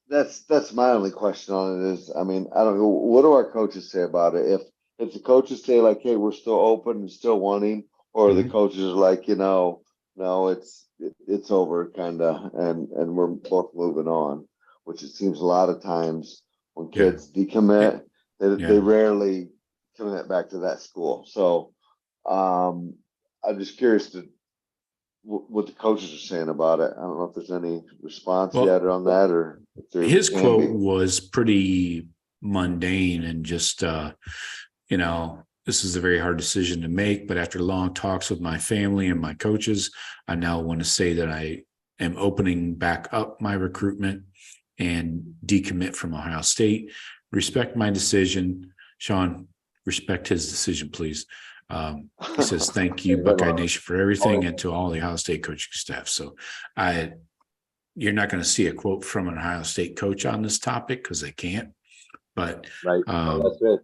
That's my only question on it is, I mean, I don't know, what do our coaches say about it? If the coaches say like, hey, we're still open and still wanting, or the coaches are like, no, it's over kind of, and we're both moving on, which it seems a lot of times when kids decommit, they rarely commit back to that school. So I'm just curious what the coaches are saying about it. I don't know if there's any response yet on that, or if there his quote was pretty mundane and just this is a very hard decision to make, but after long talks with my family and my coaches, I now want to say that I am opening back up my recruitment and decommit from Ohio State. Respect my decision. Shawn, respect his decision, please. He says, thank you, Buckeye Nation, for everything, and to all the Ohio State coaching staff. So you're not going to see a quote from an Ohio State coach on this topic because they can't. But right. That's it.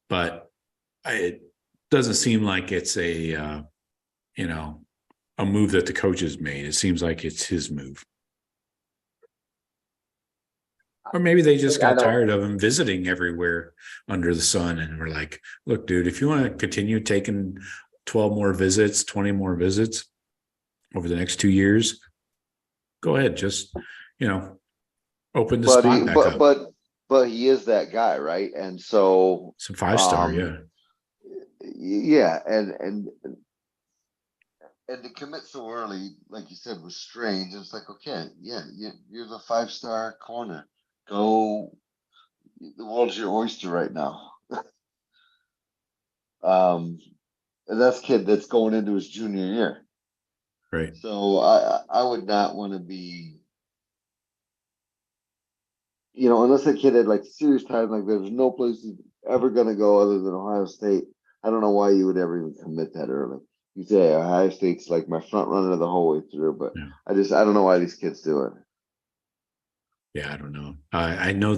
But it doesn't seem like it's a move that the coaches made. It seems like it's his move. Or maybe they just got tired of him visiting everywhere under the sun and were like, look, dude, if you want to continue taking 12 more visits, 20 more visits over the next 2 years, go ahead. Just, open the spot back up. But he is that guy, right? And so it's a 5-star, yeah. Yeah, and to commit so early, like you said, was strange. It's like, okay, yeah, you're the 5-star corner. Go, the world's your oyster right now. And that's kid that's going into his junior year. Right. So I would not want to be, unless that kid had like serious time, like there's no place he's ever going to go other than Ohio State. I don't know why you would ever even commit that early. You say Ohio State's like my front runner the whole way through, but yeah. I don't know why these kids do it. Yeah, I don't know. I know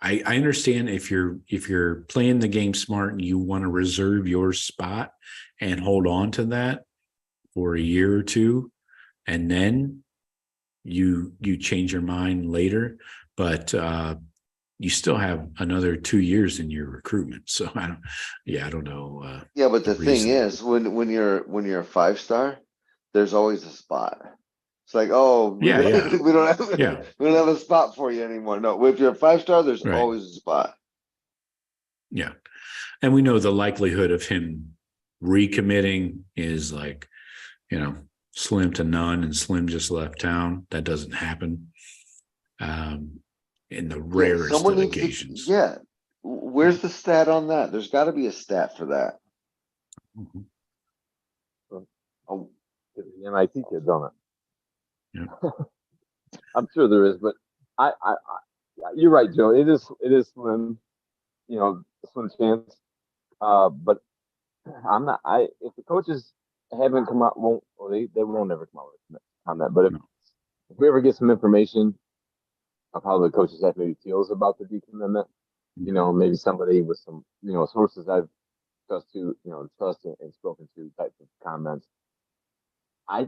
I understand if you're playing the game smart and you want to reserve your spot and hold on to that for a year or two, and then you change your mind later, but you still have another 2 years in your recruitment. So I don't know. Yeah, but the thing is, when you're a 5-star, there's always a spot. It's like, we don't have a spot for you anymore. No, if you're a 5-star, there's always a spot. Yeah, and we know the likelihood of him recommitting is like, slim to none, and Slim just left town. That doesn't happen. In the rarest of occasions. Where's the stat on that? There's got to be a stat for that. Mm-hmm. The MIT kids on it. Yeah. I'm sure there is, but I you're right, Joe. It is slim, slim chance. But I'm not. If the coaches haven't come out, they won't ever come out with a comment. But if we ever get some information of how the coaches have maybe feels about the decommitment, maybe somebody with some, sources I've trust and spoken to type of comments. I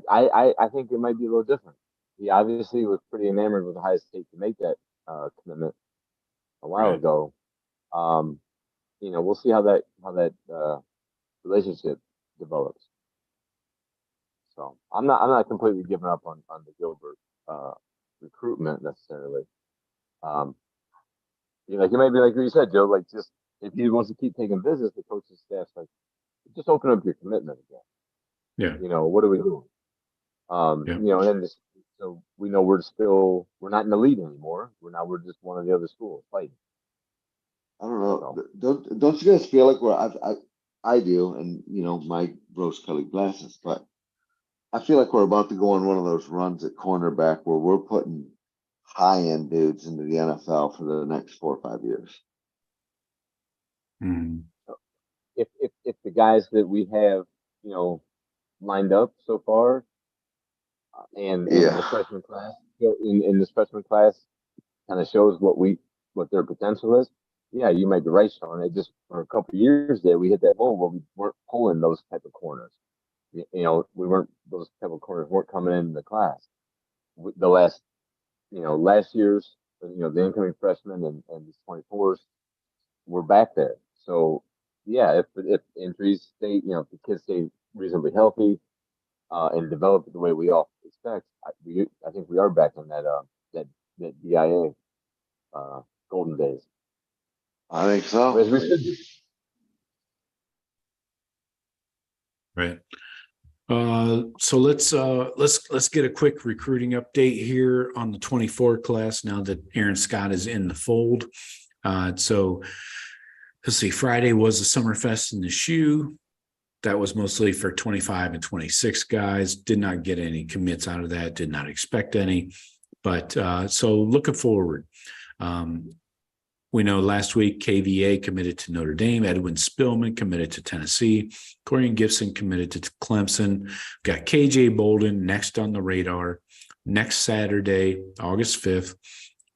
think it might be a little different. He obviously was pretty enamored with Ohio State to make that commitment a while ago. We'll see how that relationship develops. So I'm not completely giving up on the Gilbert recruitment necessarily. It might be like you said, Joe. Like, just if he wants to keep taking visits, the coaching staff's like, just open up your commitment again. Yeah. What are we doing? And then so we know we're not in the lead anymore. We're just one of the other schools fighting. I don't know. Don't you guys feel like I do, and my rose-colored glasses, but I feel like we're about to go on one of those runs at cornerback where we're putting high-end dudes into the NFL for the next 4 or 5 years. Mm-hmm. If the guys that we have, lined up so far, and the freshman class, in this freshman class, kind of shows what their potential is. Yeah, you might be right, Shawn. It just for a couple of years there, we hit that ball where we weren't pulling those type of corners. Those type of corners weren't coming in the class. The last year's, the incoming freshmen and these 24s were back there. So yeah, if injuries stay, if the kids stay reasonably healthy and develop the way we all expect, I think we are back in that DIA golden days. I think so. As we should be. Right. So let's get a quick recruiting update here on the 24 class now that Aaron Scott is in the fold. So let's see, Friday was the Summerfest in the Shoe. That was mostly for 25 and 26 guys. Did not get any commits out of that. Did not expect any. But so looking forward. We know last week KVA committed to Notre Dame. Edwin Spillman committed to Tennessee. Corian Gibson committed to Clemson. Got KJ Bolden next on the radar. Next Saturday, August 5th.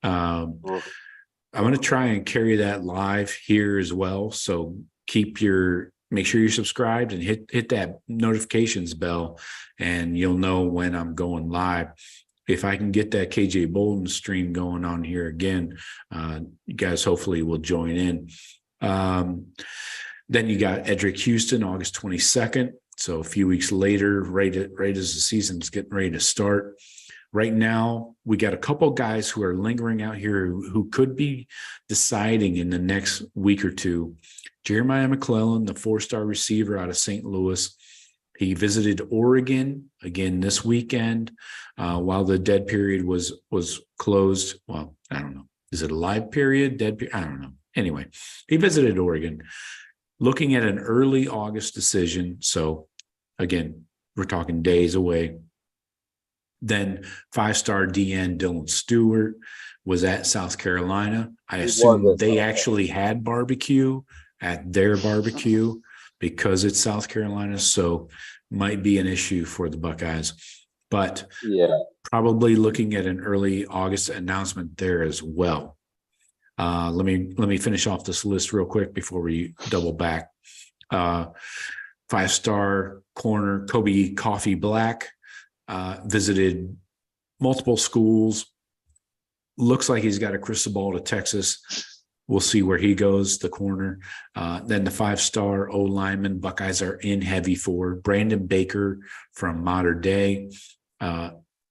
I'm going to try and carry that live here as well. So keep your make sure you're subscribed and hit that notifications bell, and you'll know when I'm going live. If I can get that KJ Bolden stream going on here again, you guys hopefully will join in. Then you got Edric Houston, August 22nd. So a few weeks later, right as the season's getting ready to start. Right now, we got a couple guys who are lingering out here who could be deciding in the next week or two. Jeremiah McClellan, the 4-star receiver out of St. Louis. He visited Oregon again this weekend while the dead period was closed. Well, I don't know. Is it a live period? Dead period? I don't know. Anyway, he visited Oregon, looking at an early August decision. So again, we're talking days away. Then 5-star DN Dylan Stewart was at South Carolina. I assume they actually had barbecue at their barbecue because it's South Carolina. So might be an issue for the Buckeyes, but probably looking at an early August announcement there as well. Let me finish off this list real quick before we double back. 5-star corner Kobe Coffee Black visited multiple schools. Looks like he's got a crystal ball to Texas. We'll see where he goes, the corner. Then the 5-star O lineman Buckeyes are in heavy for Brandon Baker from Modern Day.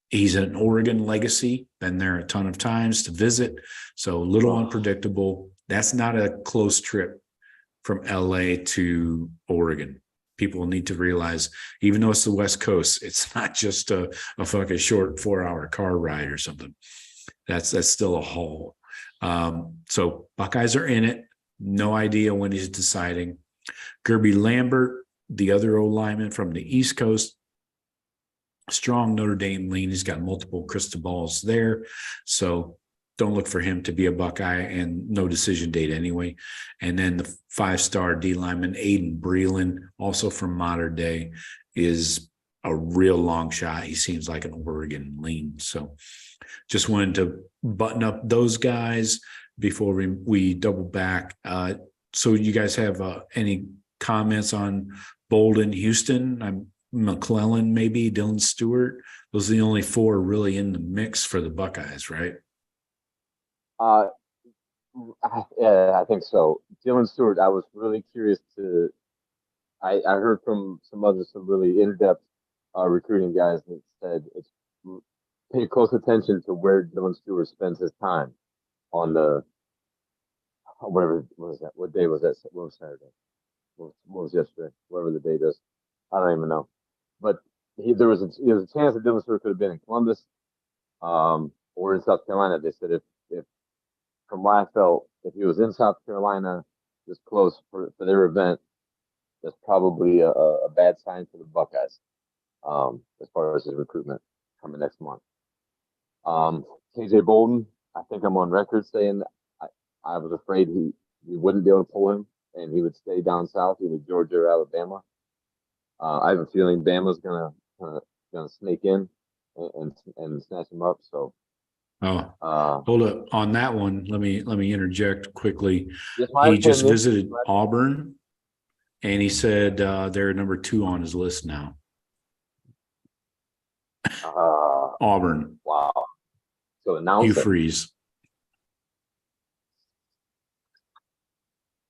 He's an Oregon legacy, been there a ton of times to visit. So a little unpredictable. That's not a close trip from LA to Oregon. People need to realize, even though it's the West Coast, it's not just a fucking short 4-hour car ride or something. That's still a haul. So Buckeyes are in it. No idea when he's deciding. Gerby Lambert, the other O lineman from the East Coast, strong Notre Dame lean. He's got multiple crystal balls there. So don't look for him to be a Buckeye, and no decision date anyway. And then the 5-star D lineman Aiden Breland, also from Modern Day, is a real long shot. He seems like an Oregon lean. So just wanted to button up those guys before we double back. So you guys have any comments on Bolden, Houston, McClellan, maybe Dylan Stewart? Those are the only 4 really in the mix for the Buckeyes, right? Yeah, I think so. Dylan Stewart, I was really curious to. I heard from some really in-depth recruiting guys that said it's pay close attention to where Dylan Stewart spends his time on the whatever. What was that? What day was that? What was Saturday? What was yesterday? Whatever the date is, I don't even know. But there was a chance that Dylan Stewart could have been in Columbus, or in South Carolina. They said if from what I felt, if he was in South Carolina this close for their event, that's probably a bad sign for the Buckeyes as far as his recruitment coming next month. KJ Bolden, I think I'm on record saying I was afraid he wouldn't be able to pull him and he would stay down south, either Georgia or Alabama. I have a feeling Bama's gonna sneak in and snatch him up. So. Hold up on that one. Let me interject quickly. He just visited Auburn, and he said they're number 2 on his list now. Auburn. Wow. So announce Hugh Freeze.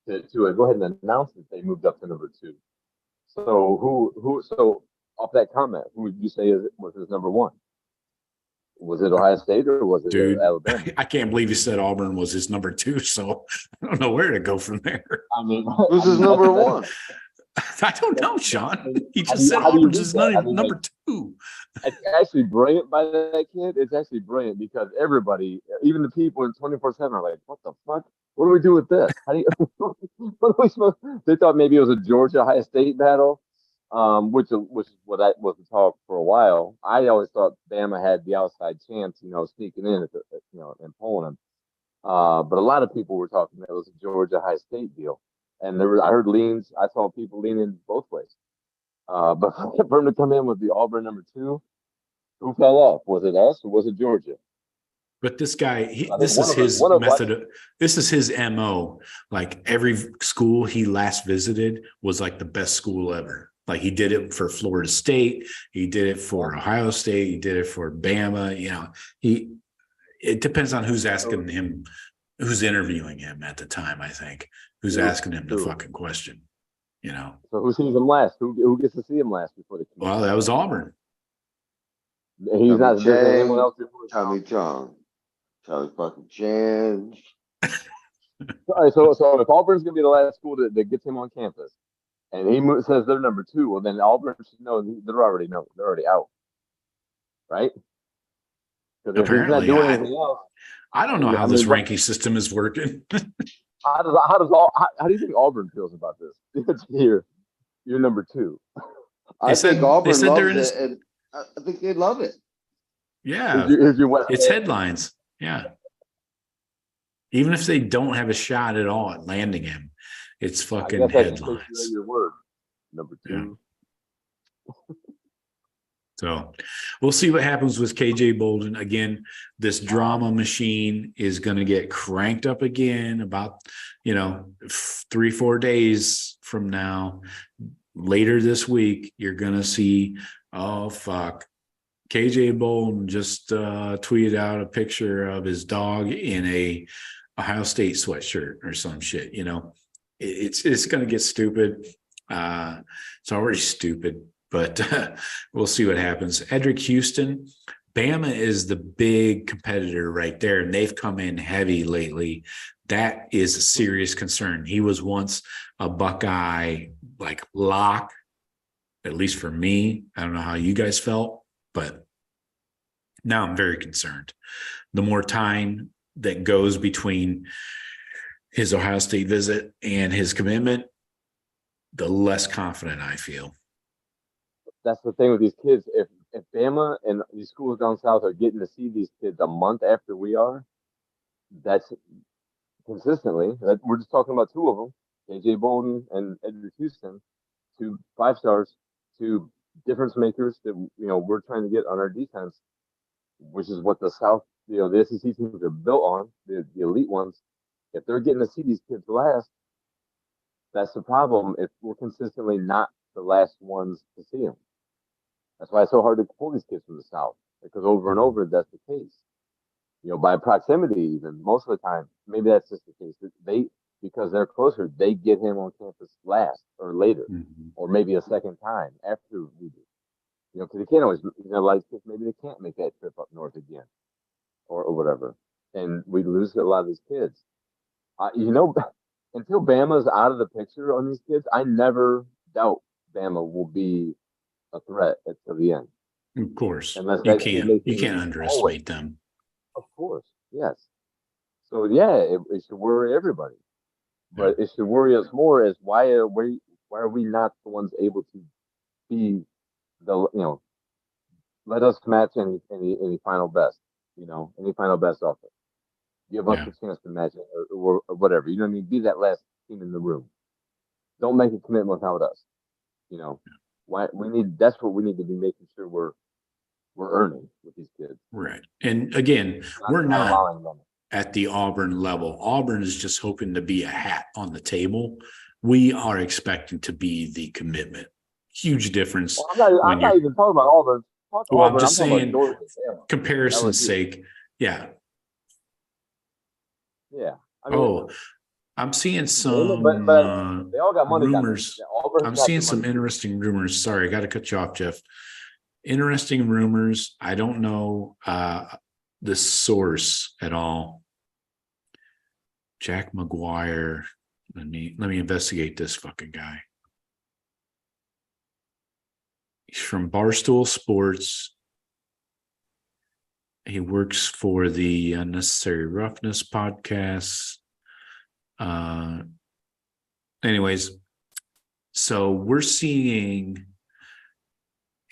To go ahead and announce that they moved up to number 2. So who? So off that comment, who would you say was his number 1? Was it Ohio State or was it Alabama? I can't believe you said Auburn was his number 2, so I don't know where to go from there. I mean, who's his number 1? I don't know, Sean. He just said Auburn's his number 2. It's actually brilliant by that kid. It's actually brilliant because everybody, even the people in 24/7, are like, "What the fuck? What do we do with this? How do you?" What are we supposed? They thought maybe it was a Georgia Ohio State battle. Which was the talk for a while. I always thought Bama had the outside chance, sneaking in and pulling him. But a lot of people were talking that it was a Georgia High State deal, and I heard leans. I saw people leaning both ways. But for him to come in with the Auburn number 2, who fell off? Was it us or was it Georgia? But this guy, This is his MO. Like every school he last visited was like the best school ever. Like he did it for Florida State, he did it for Ohio State, he did it for Bama. You know, it depends on who's asking him, who's interviewing him at the time. I think who's asking him the fucking question. You know. So who sees him last? Who gets to see him last before the? Well, that was Auburn. He's not anyone else before Tommy John. Charlie fucking Chan. All right, so if Auburn's gonna be the last school that gets him on campus, and he says they're number 2, well then Auburn should know they're already out, right? Because if he's not doing anything else, I don't know how this ranking system is working. How do you think Auburn feels about this? It's you're number 2. I think Auburn loves it, and I think they love it. Yeah, it's headlines. Yeah. Even if they don't have a shot at all at landing him, it's fucking headlines. Your word. Number 2. Yeah. So we'll see what happens with KJ Bolden. Again, this drama machine is going to get cranked up again about, 3-4 days from now. Later this week, you're going to see, oh, fuck. KJ Bolden just tweeted out a picture of his dog in a Ohio State sweatshirt or some shit. It's going to get stupid. It's already stupid, but we'll see what happens. Edric Houston, Bama is the big competitor right there, and they've come in heavy lately. That is a serious concern. He was once a Buckeye like lock, at least for me. I don't know how you guys felt. But now I'm very concerned. The more time that goes between his Ohio State visit and his commitment, the less confident I feel. That's the thing with these kids. If Bama and these schools down south are getting to see these kids a month after we are, that's consistently. We're just talking about 2 of them, KJ Bolden and Edric Houston, 2 5-stars, 2 difference makers that we're trying to get on our defense, which is what the South, the SEC teams are built on, the elite ones. If they're getting to see these kids last, that's the problem. If we're consistently not the last ones to see them, that's why it's so hard to pull these kids from the South, because over and over that's the case. By proximity, even most of the time, maybe that's just the case. Because they're closer, they get him on campus last or later, or maybe a second time after we do. Because they can't always, maybe they can't make that trip up north again, or whatever, and we lose a lot of these kids. Until Bama's out of the picture on these kids, I never doubt Bama will be a threat until the end. Of course, you can't underestimate them. Of course, yes. So yeah, it should worry everybody. But it should worry us more as why are we not the ones able to be let us match any final best, any final best offer. Give us a chance to match it or whatever. You know what I mean? Be that last team in the room. Don't make a commitment without us. Why that's what we need to be making sure we're earning with these kids. Right. And again, we're not at the Auburn level. Auburn is just hoping to be a hat on the table. We are expecting to be the commitment. Huge difference. Well, I'm not even talking about Auburn. I'm just saying, comparison's sake. Yeah. Yeah. I'm seeing some but they all got money rumors. I'm seeing some interesting rumors. Sorry, I got to cut you off, Jeff. Interesting rumors. I don't know the source at all. Jack McGuire. Let me investigate this fucking guy. He's from Barstool Sports. He works for the Unnecessary Roughness podcast. Anyways, so we're seeing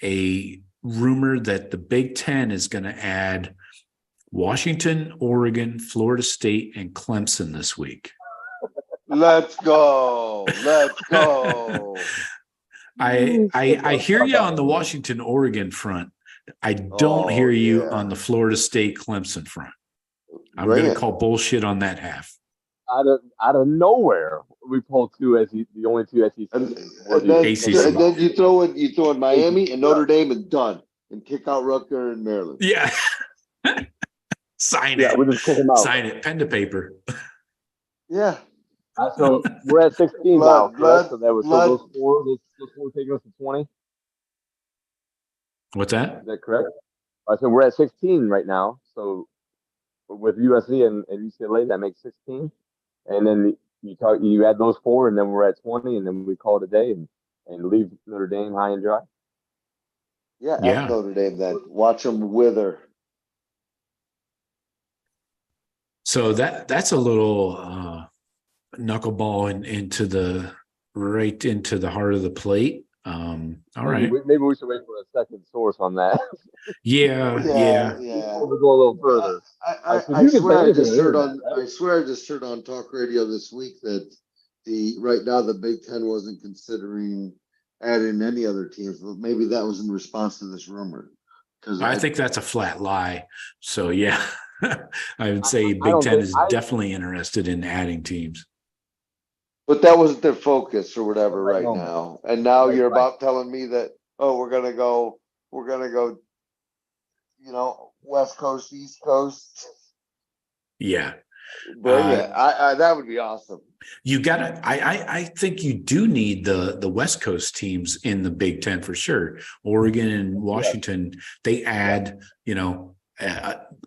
a rumor that the Big Ten is going to add Washington, Oregon, Florida State, and Clemson this week. Let's go. Let's go. I hear you on the Washington, Oregon front. I don't hear you on the Florida State, Clemson front. I'm going to call bullshit on that half. Out of nowhere, we pulled the only two SEC. And ACC. then you throw in Miami and Notre Dame and done, and kick out Rutgers and Maryland. Yeah. Sign Yeah, it. we just kick them out. Sign it. Pen to paper. Yeah. So we're at 16 now, correct? So that was those four taking us to 20. What's that? Is that correct? So we're at 16 right now. So with USC and UCLA, that makes 16. And then you add those four, and then we're at 20, and then we call it a day and leave Notre Dame high and dry. Yeah. At Notre Dame, then watch them wither. So that's a little knuckleball into the heart of the plate. All right. Maybe we should wait for a second source on that. Yeah. We'll go a little further. I swear I just heard on talk radio this week that right now the Big Ten wasn't considering adding any other teams, but maybe that was in response to this rumor. Because I think that's a flat lie. So yeah, I would say Big Ten is definitely interested in adding teams. But that wasn't their focus or whatever right now. And now you're about telling me that, we're gonna go, West Coast, East Coast. Yeah. Bring it. That would be awesome. You gotta I think you do need the West Coast teams in the Big Ten for sure. Oregon and Washington, they add,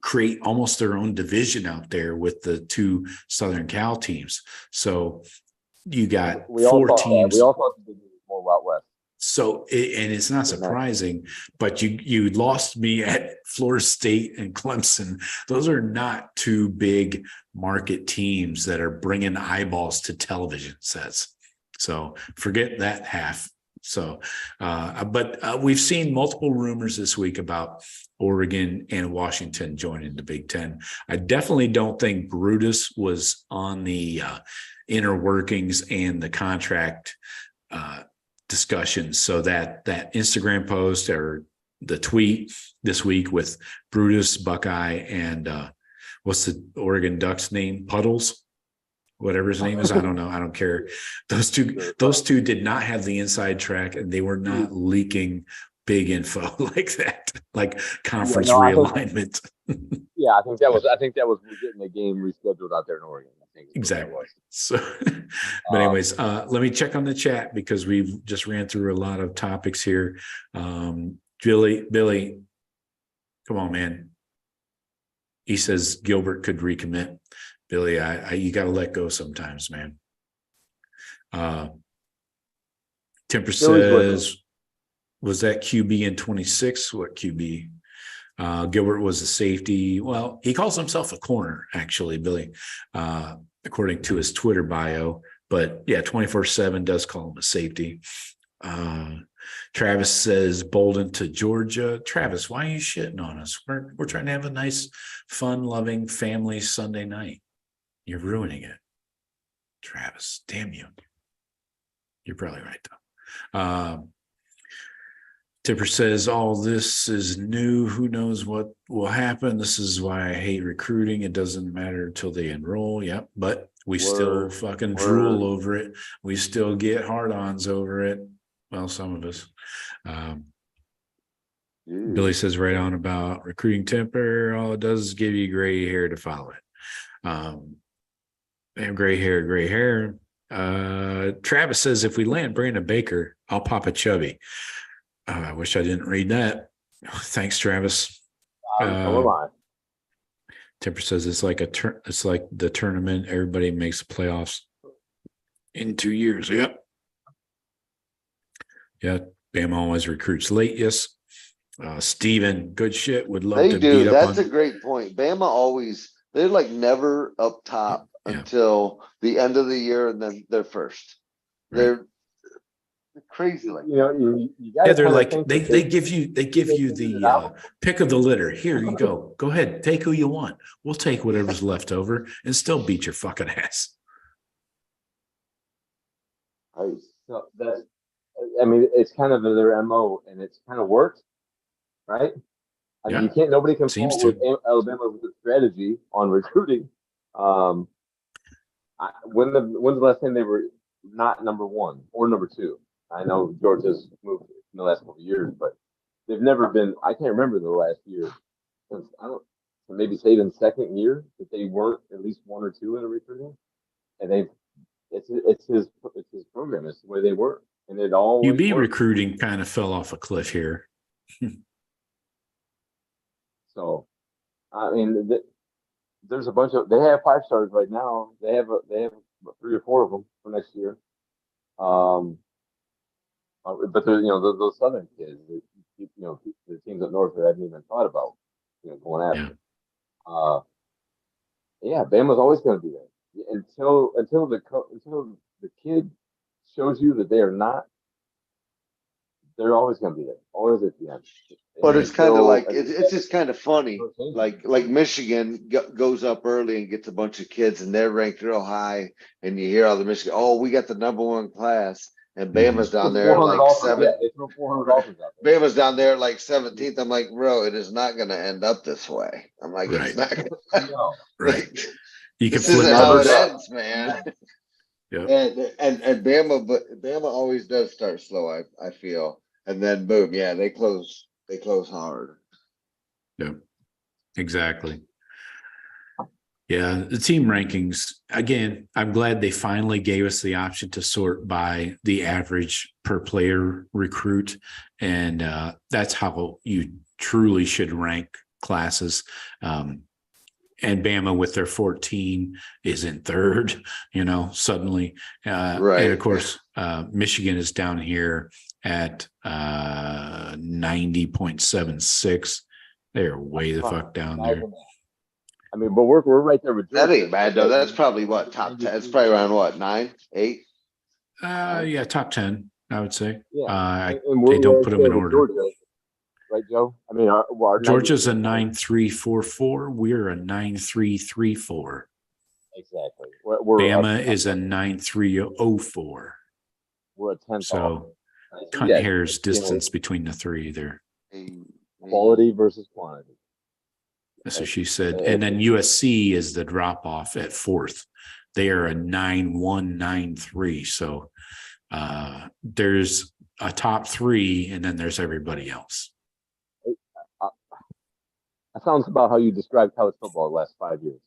create almost their own division out there with the two Southern Cal teams. So you got four teams. We all thought the Big was more Wild West. So, and it's not surprising, but you lost me at Florida State and Clemson. Those are not two big market teams that are bringing eyeballs to television sets. So forget that half. So, but we've seen multiple rumors this week about Oregon and Washington joining the Big Ten. I definitely don't think Brutus was on the inner workings and the contract discussions. So that Instagram post or the tweet this week with Brutus, Buckeye, and what's the Oregon Ducks name? Puddles, whatever his name is. I don't know. I don't care. Those two did not have the inside track, and they were not leaking big info like that, like conference realignment. I think that was getting the game rescheduled out there in Oregon. Exactly. So, but anyways, let me check on the chat because we've just ran through a lot of topics here. Billy, come on, man. He says Gilbert could recommit. Billy, you got to let go sometimes, man. Temper says, was that QB in 26? What QB? Gilbert was a safety. Well, he calls himself a corner, actually, Billy, according to his Twitter bio. But yeah, 24/7 does call him a safety. Travis says Bolden to Georgia. Travis, why are you shitting on us? We're trying to have a nice, fun-loving family Sunday night. You're ruining it. Travis, damn you. You're probably right, though. Tipper says, all this is new. Who knows what will happen? This is why I hate recruiting. It doesn't matter until they enroll. Yep. But we still fucking drool over it. We still get hard-ons over it. Well, some of us. Billy says right on about recruiting temper. All it does is give you gray hair to follow it. They have gray hair. Travis says, if we land Brandon Baker, I'll pop a chubby. I wish I didn't read that. Thanks, Travis. Temper says it's like it's like the tournament. Everybody makes the playoffs in 2 years. Yep. Yeah. Bama always recruits late. Yes. Steven, good shit. Would love to beat up. That's a great point. Bama always, they're like never up top until the end of the year, and then they're first. Right. They're crazy, like you they're like they give you the pick of the litter. Here you go. Go ahead, take who you want. We'll take whatever's left over and still beat your fucking ass. So it's kind of their MO, and it's kind of worked, right? I mean, you can't. Nobody can Seems fault to. with Alabama with the strategy on recruiting. When's the last time they were not number one or number two? I know Georgia's moved in the last couple of years, but they've never been. I can't remember the last year since maybe Saban's second year that they weren't at least one or two in the recruiting, and it's his program. It's the way they work, and it always UB works. recruiting kind of fell off a cliff here. So, I mean, there's a bunch of. They have 5-stars right now. They have 3 or 4 of them for next year. But there's those southern kids. The teams up north that I haven't even thought about. Going after. Yeah, Bama's always going to be there until the kid shows you that they are not. They're always going to be there, always at the end. But it's kind of like it's just kind of funny. Like Michigan goes up early and gets a bunch of kids, and they're ranked real high, and you hear all the Michigan. Oh, we got the number 1 class, and Bama's down there like 7. Yeah, they throw 400 offers out there. Bama's down there like 17th. I'm like, bro, it is not going to end up this way. I'm like, Right. It's not going to. Right. You can This flip isn't how it numbers. ends, man. Yeah. And Bama always does start slow. I feel, and then boom, yeah, they close hard. Yeah, exactly. Yeah, the team rankings, again, I'm glad they finally gave us the option to sort by the average per player recruit. And that's how you truly should rank classes. And Bama with their 14 is in third, suddenly. Right. And of course, Michigan is down here at 90.76. They're way the fuck down there. I mean, but we're right there with That ain't bad though. That's probably what, top 10. It's probably around what, 9, 8? Yeah, top 10, I would say. Yeah, They don't put them in order. Georgia, right, Joe? I mean, our Georgia's a 9.344. We're a 9.334. Exactly. Bama is a 9.304. We're a 10. So, cunt hair's distance between the three there. Quality versus quantity. That's what she said. And then USC is the drop off at 4th. They are a 9.193. So there's a top 3, and then there's everybody else. That sounds about how you described college football the last 5 years,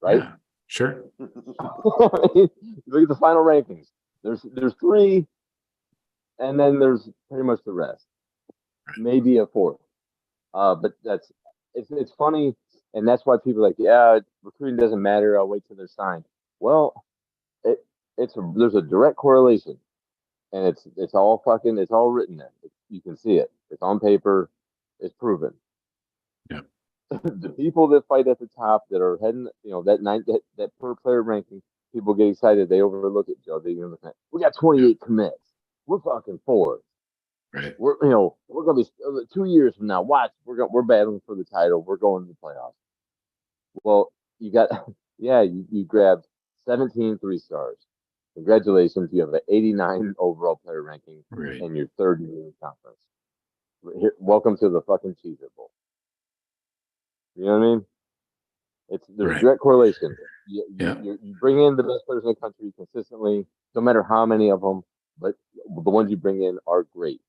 right? Yeah, sure. Look at the final rankings. There's 3, and then there's pretty much the rest. Maybe a 4th. But it's funny, and that's why people are like, yeah, recruiting doesn't matter. I'll wait till they're signed. Well, there's a direct correlation, and it's all written there. You can see it. It's on paper. It's proven. Yeah. The people that fight at the top that are heading, that per player ranking, people get excited. They overlook it, Joe. We got 28 commits. We're fucking 4. Right. We're gonna be 2 years from now. Watch, we're battling for the title. We're going to the playoffs. Well, you grabbed 17 3-stars. Congratulations, you have an 89 overall player ranking, Right. and you're 3rd in the conference. Welcome to the fucking Cheez-It Bowl. You know what I mean? There's Right. direct correlation. You bring in the best players in the country consistently, no matter how many of them, but the ones you bring in are great.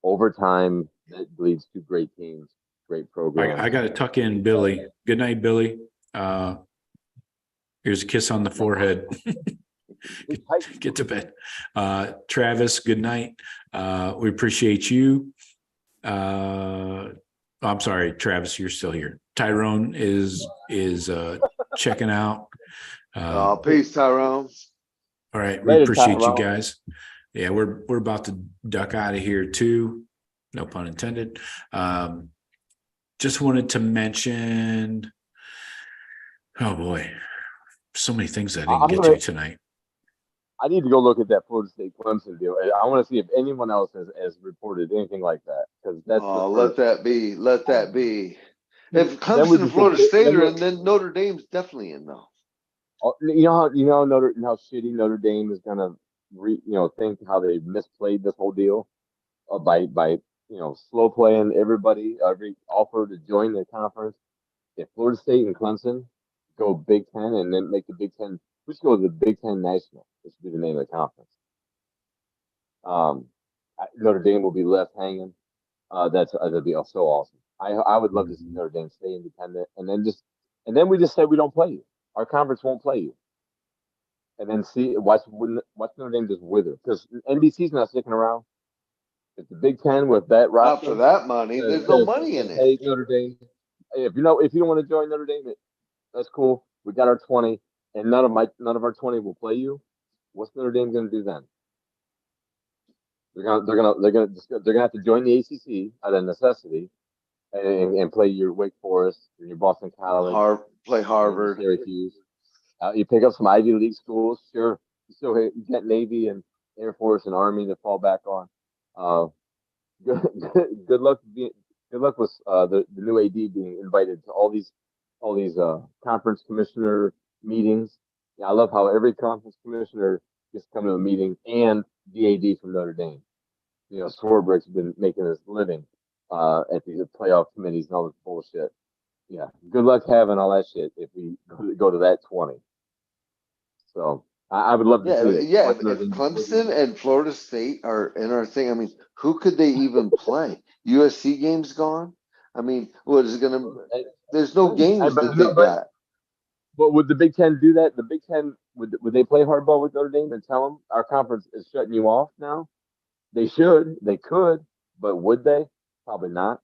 Over time, that leads to great teams, great programs. I got to tuck in Billy. Good night, Billy. Here's a kiss on the forehead. Get to bed. Travis, good night. We appreciate you. I'm sorry, Travis, you're still here. Tyrone is checking out. Peace, Tyrone. All right, we appreciate you guys. Yeah, we're about to duck out of here too. No pun intended. Just wanted to mention, oh boy, so many things I didn't get to tonight. I need to go look at that Florida State Clemson deal. I want to see if anyone else has reported anything like that, because that's let that be. Let that be. If Clemson and Florida State are in, then Notre Dame's definitely in though. You know how shitty Notre Dame is gonna think how they misplayed this whole deal by slow playing everybody, every offer to join the conference. If Florida State and Clemson go Big Ten and then make the Big Ten, we should go to the Big Ten National. This should be the name of the conference. Notre Dame will be left hanging. That'd be so awesome. I would love to see Notre Dame stay independent, and then we just say we don't play you. Our conference won't play you, and then watch Notre Dame just wither because NBC's not sticking around. If the Big Ten with that roster, not for that money, there's no money in it. Hey, Notre Dame, if you don't want to join Notre Dame, that's cool. We got our 20, and none of our 20 will play you. What's Notre Dame going to do then? They're gonna have to join the ACC out of necessity, and play your Wake Forest and your Boston College, play Harvard, Syracuse. You pick up some Ivy League schools, sure. You get Navy and Air Force and Army to fall back on. Good luck with the new AD being invited to all these conference commissioner meetings. Yeah, I love how every conference commissioner gets to come to a meeting, and the AD from Notre Dame. Swarbrick's been making his living at these playoff committees and all this bullshit. Yeah, good luck having all that shit if we go to that 20. So I would love to see it. Yeah, if Clemson and Florida State are in our thing, I mean, who could they even play? USC game's gone? I mean, what is it going to – there's no games that they got. But would the Big Ten do that? The Big Ten, would they play hardball with Notre Dame and tell them our conference is shutting you off now? They should. They could. But would they? Probably not.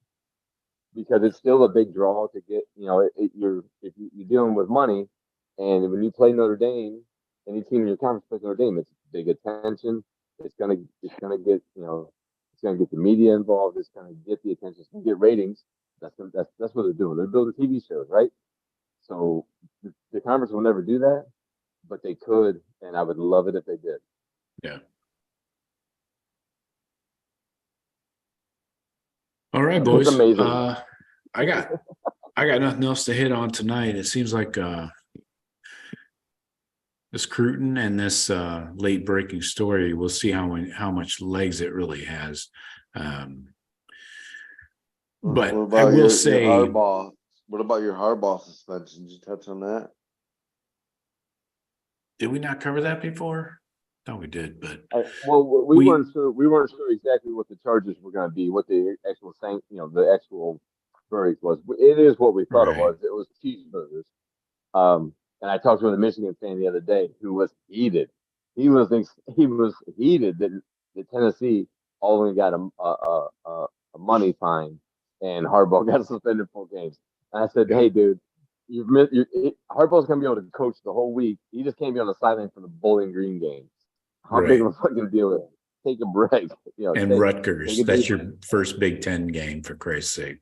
Because it's still a big draw to get, if you're dealing with money, and when you play Notre Dame, any team in your conference plays Notre Dame, it's big attention. It's gonna get, it's gonna get the media involved. It's gonna get the attention. It's gonna get ratings. That's what they're doing. They're building TV shows, right? So the conference will never do that, but they could, and I would love it if they did. Yeah. All right, boys. It's amazing. I got nothing else to hit on tonight. It seems like this Cruton and this late breaking story. We'll see how much legs it really has. But I will say, what about your Harbaugh suspension? Did you touch on that? Did we not cover that before? No, we did, but we weren't sure. We weren't sure exactly what the charges were going to be, what the actual the actual verdict was. It is what we thought it was. It was cheeseburgers. And I talked to a Michigan fan the other day who was heated. He was heated that Tennessee only got a money fine and Harbaugh got suspended 4 games. And I said, hey, dude, Harbaugh's going to be able to coach the whole week. He just can't be on the sideline for the Bowling Green game. How big of a fucking deal is it? Take a break. Rutgers, that's your first Big Ten game, for Christ's sake.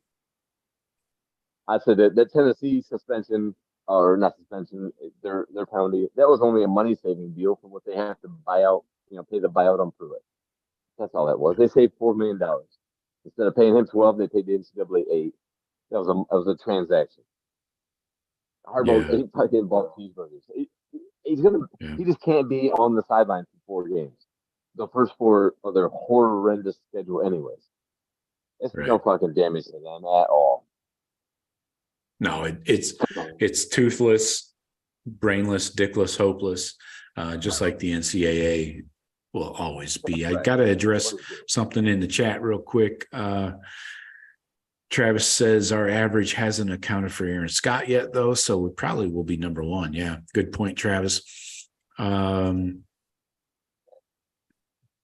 I said that Tennessee suspension, or not suspension, their penalty, that was only a money-saving deal for what they have to buy out, pay the buyout on Pruitt. That's all that was. They saved $4 million. Instead of paying him 12, they paid the NCAA 8. That was a transaction. Harbaugh, he bought cheeseburgers. He just can't be on the sideline for 4 games. The first 4 of their horrendous schedule, anyways. It's no fucking damage to them at all. No, it's toothless, brainless, dickless, hopeless, just like the NCAA will always be. I got to address something in the chat real quick. Travis says our average hasn't accounted for Aaron Scott yet, though, so we probably will be number 1. Yeah, good point, Travis.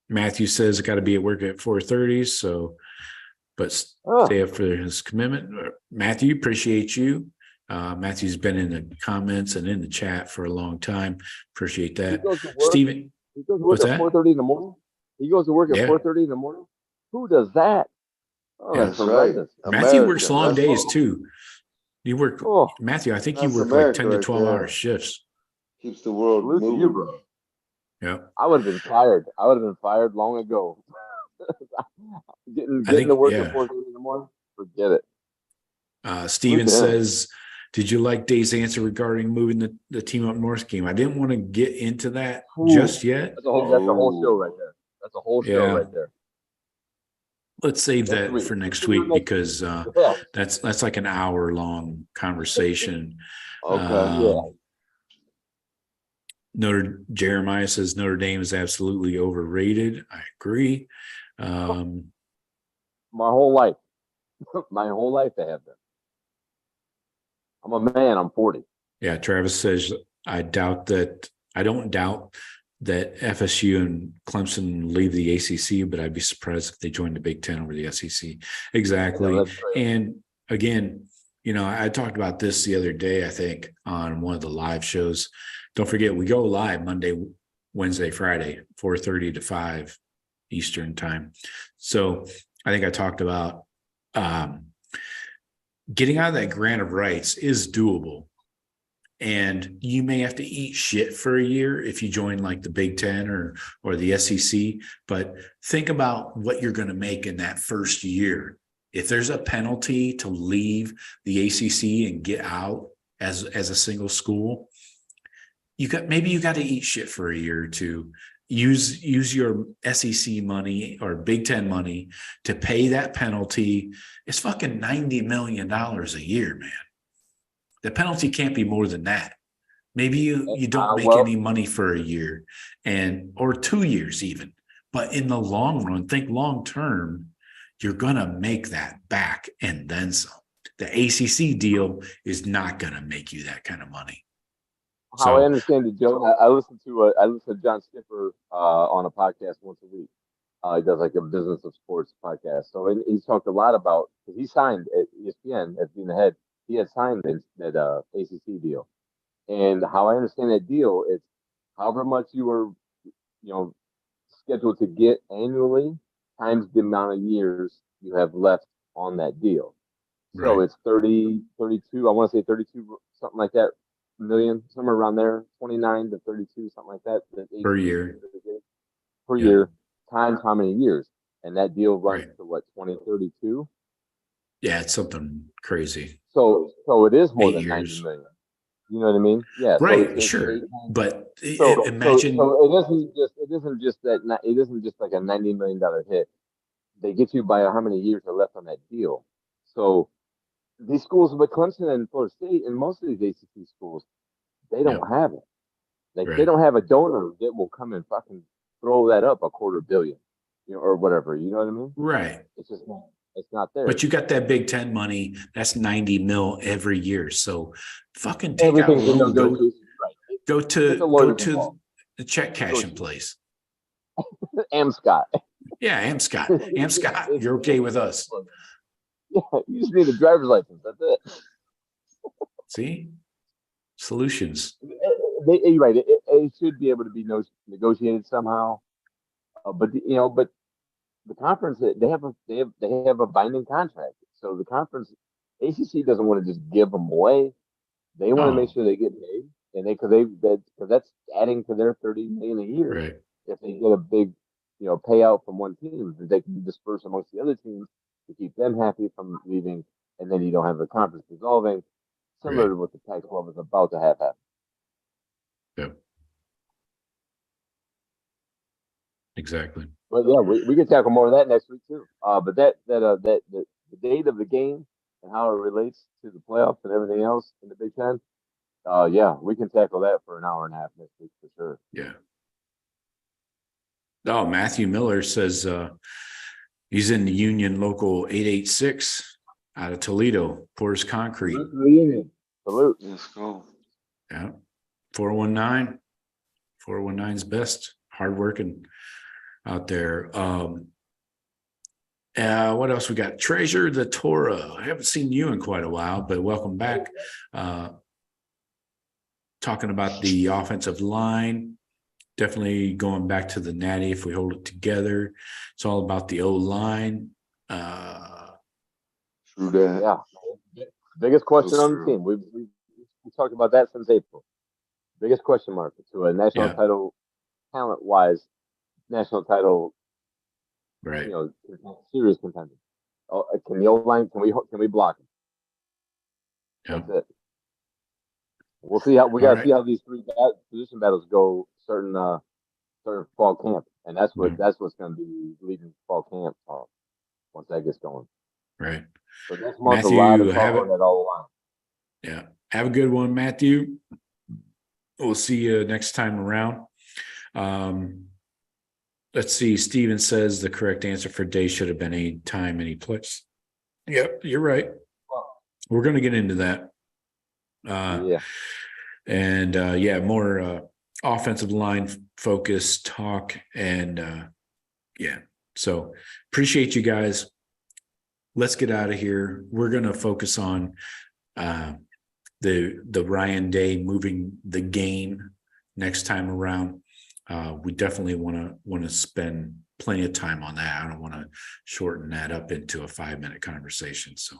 Matthew says got to be at work at 4:30, but stay up for his commitment. Matthew, appreciate you. Matthew's been in the comments and in the chat for a long time. Appreciate that. Steven, he goes to work at 4:30 in the morning. He goes to work at 4:30 in the morning. Who does that? Oh, that's horrendous. Matthew works long days too. You work, Matthew. I think you work like 10 to 12-hour shifts. Keeps the world moving. You, bro. Yeah, I would have been fired. I would have been fired long ago. Getting to work at 4:30 in the morning. Forget it. Steven says, did you like Dave's answer regarding moving the team up north game? I didn't want to get into that just yet. That's a whole show right there. That's a whole show right there. Let's save Next that week. for next week because Yeah. that's like an hour-long conversation. Okay. Jeremiah says Notre Dame is absolutely overrated. I agree. My whole life. My whole life they have been. I'm a man, I'm 40. Yeah, Travis says I don't doubt that FSU and Clemson leave the ACC, but I'd be surprised if they joined the Big Ten over the SEC. Exactly. Yeah, and again, I talked about this the other day, I think, on one of the live shows. Don't forget, we go live Monday, Wednesday, Friday, 4:30 to 5 Eastern time. So I think I talked about getting out of that grant of rights is doable. And you may have to eat shit for a year if you join like the Big Ten or the SEC. But think about what you're going to make in that first year. If there's a penalty to leave the ACC and get out as a single school, you got to eat shit for a year or two. Use your SEC money or Big Ten money to pay that penalty. It's fucking $90 million a year, man. The penalty can't be more than that. Maybe you don't make any money for a year or 2 years even. But in the long run, think long term, you're going to make that back and then some. The ACC deal is not going to make you that kind of money. How I understand it, Joe, I listen to John Skipper on a podcast once a week. He does like a business of sports podcast. So he's talked a lot about, because he signed at ESPN as being the head. He had signed that ACC deal. And how I understand that deal, it's however much you were, scheduled to get annually times the amount of years you have left on that deal. Right. So it's 32, I want to say 32, something like that, million, somewhere around there, 29 to 32, something like that. Per year. Per year, times how many years. And that deal runs to what, 2032? Yeah, it's something crazy. So it is more than 90 million. You know what I mean? Yeah. Right. So sure. But imagine. So it isn't just like a $90 million hit. They get you by how many years are left on that deal. So these schools, but Clemson and Florida State and most of these ACC schools, they don't have it. They don't have a donor that will come and fucking throw that up $250 million, or whatever. You know what I mean? Right. It's just it's not there. But you got that Big Ten money. That's 90 mil every year. So fucking take out a loan. Go to the check cashing place. Amscott. Yeah, Amscott. You're okay with us. Yeah, you just need a driver's license. That's it. See? Solutions. You're right. It should be able to be negotiated somehow. But the conference, they have a binding contract. So the conference, ACC doesn't want to just give them away. They want to make sure they get paid, and because that's adding to their $30 million a year. Right. If they get a big, payout from one team, that they can disperse amongst the other teams to keep them happy from leaving, and then you don't have the conference dissolving, similar to what the Pac-12 is about to have happen. Yep. Exactly. But yeah, we can tackle more of that next week too. But the date of the game and how it relates to the playoffs and everything else in the Big Ten. We can tackle that for an hour and a half next week for sure. Yeah. Oh, Matthew Miller says he's in the Union Local 886 out of Toledo. Pours concrete. Salute. Let's go. Yeah. 419. 419's best. Hardworking out there. What else we got? Treasure the Torah. I haven't seen you in quite a while, but welcome back. Talking about the offensive line. Definitely going back to the Natty if we hold it together. It's all about the O-line. True that. Yeah. Biggest question on the team. We talked about that since April. Biggest question mark to a national title, talent-wise, national title, right? Serious contender. Can the O-line? Can we block him? Yeah. That's it. We'll see how see how these three position battles go. Certain fall camp, and that's what's going to be leading fall camp once that gets going. Right. So next month, Matthew, a lot of have covering at all the line. Yeah. Have a good one, Matthew. We'll see you next time around. Let's see. Steven says the correct answer for day should have been any time, any place. Yep, you're right. We're going to get into that. Yeah. And more offensive line focus talk. And so appreciate you guys. Let's get out of here. We're going to focus on the Ryan Day moving the game next time around. We definitely want to spend plenty of time on that. I don't want to shorten that up into a 5-minute conversation. So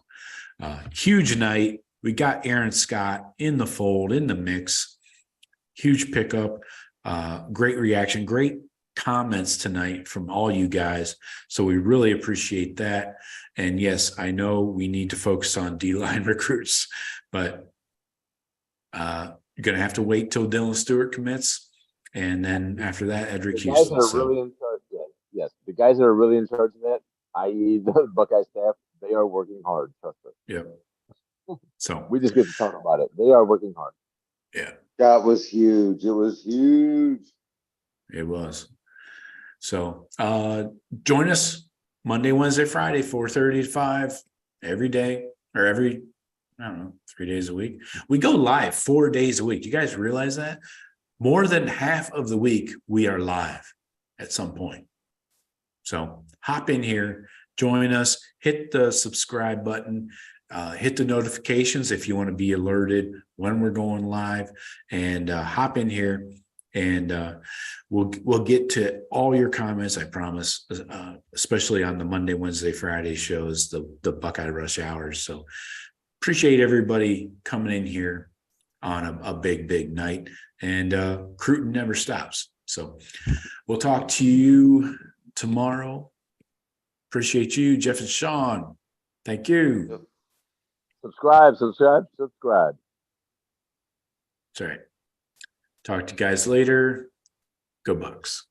huge night. We got Aaron Scott in the fold, in the mix. Huge pickup. Great reaction. Great comments tonight from all you guys. So we really appreciate that. And yes, I know we need to focus on D-line recruits, but you're going to have to wait till Dylan Stewart commits. And then after that, Edric The guys Houston. that are really in charge, yes, the guys that are really in charge of that, i.e. the Buckeye staff, they are working hard. Trust us. Yeah. So we just get to talk about it. They are working hard. Yeah. That was huge. It was huge. It was. So join us Monday, Wednesday, Friday, 4:30 to 5 every day, or every, 3 days a week. We go live 4 days a week. You guys realize that? More than half of the week we are live at some point. So hop in here, join us, hit the subscribe button, hit the notifications if you want to be alerted when we're going live, and hop in here. And we'll get to all your comments, I promise, especially on the Monday, Wednesday, Friday shows, the Buckeye Rush Hours. So appreciate everybody coming in here on a big night. And Cruton never stops. So we'll talk to you tomorrow. Appreciate you, Jeff and Shawn. Thank you. Yep. Subscribe. That's all right. Talk to you guys later. Go Bucks.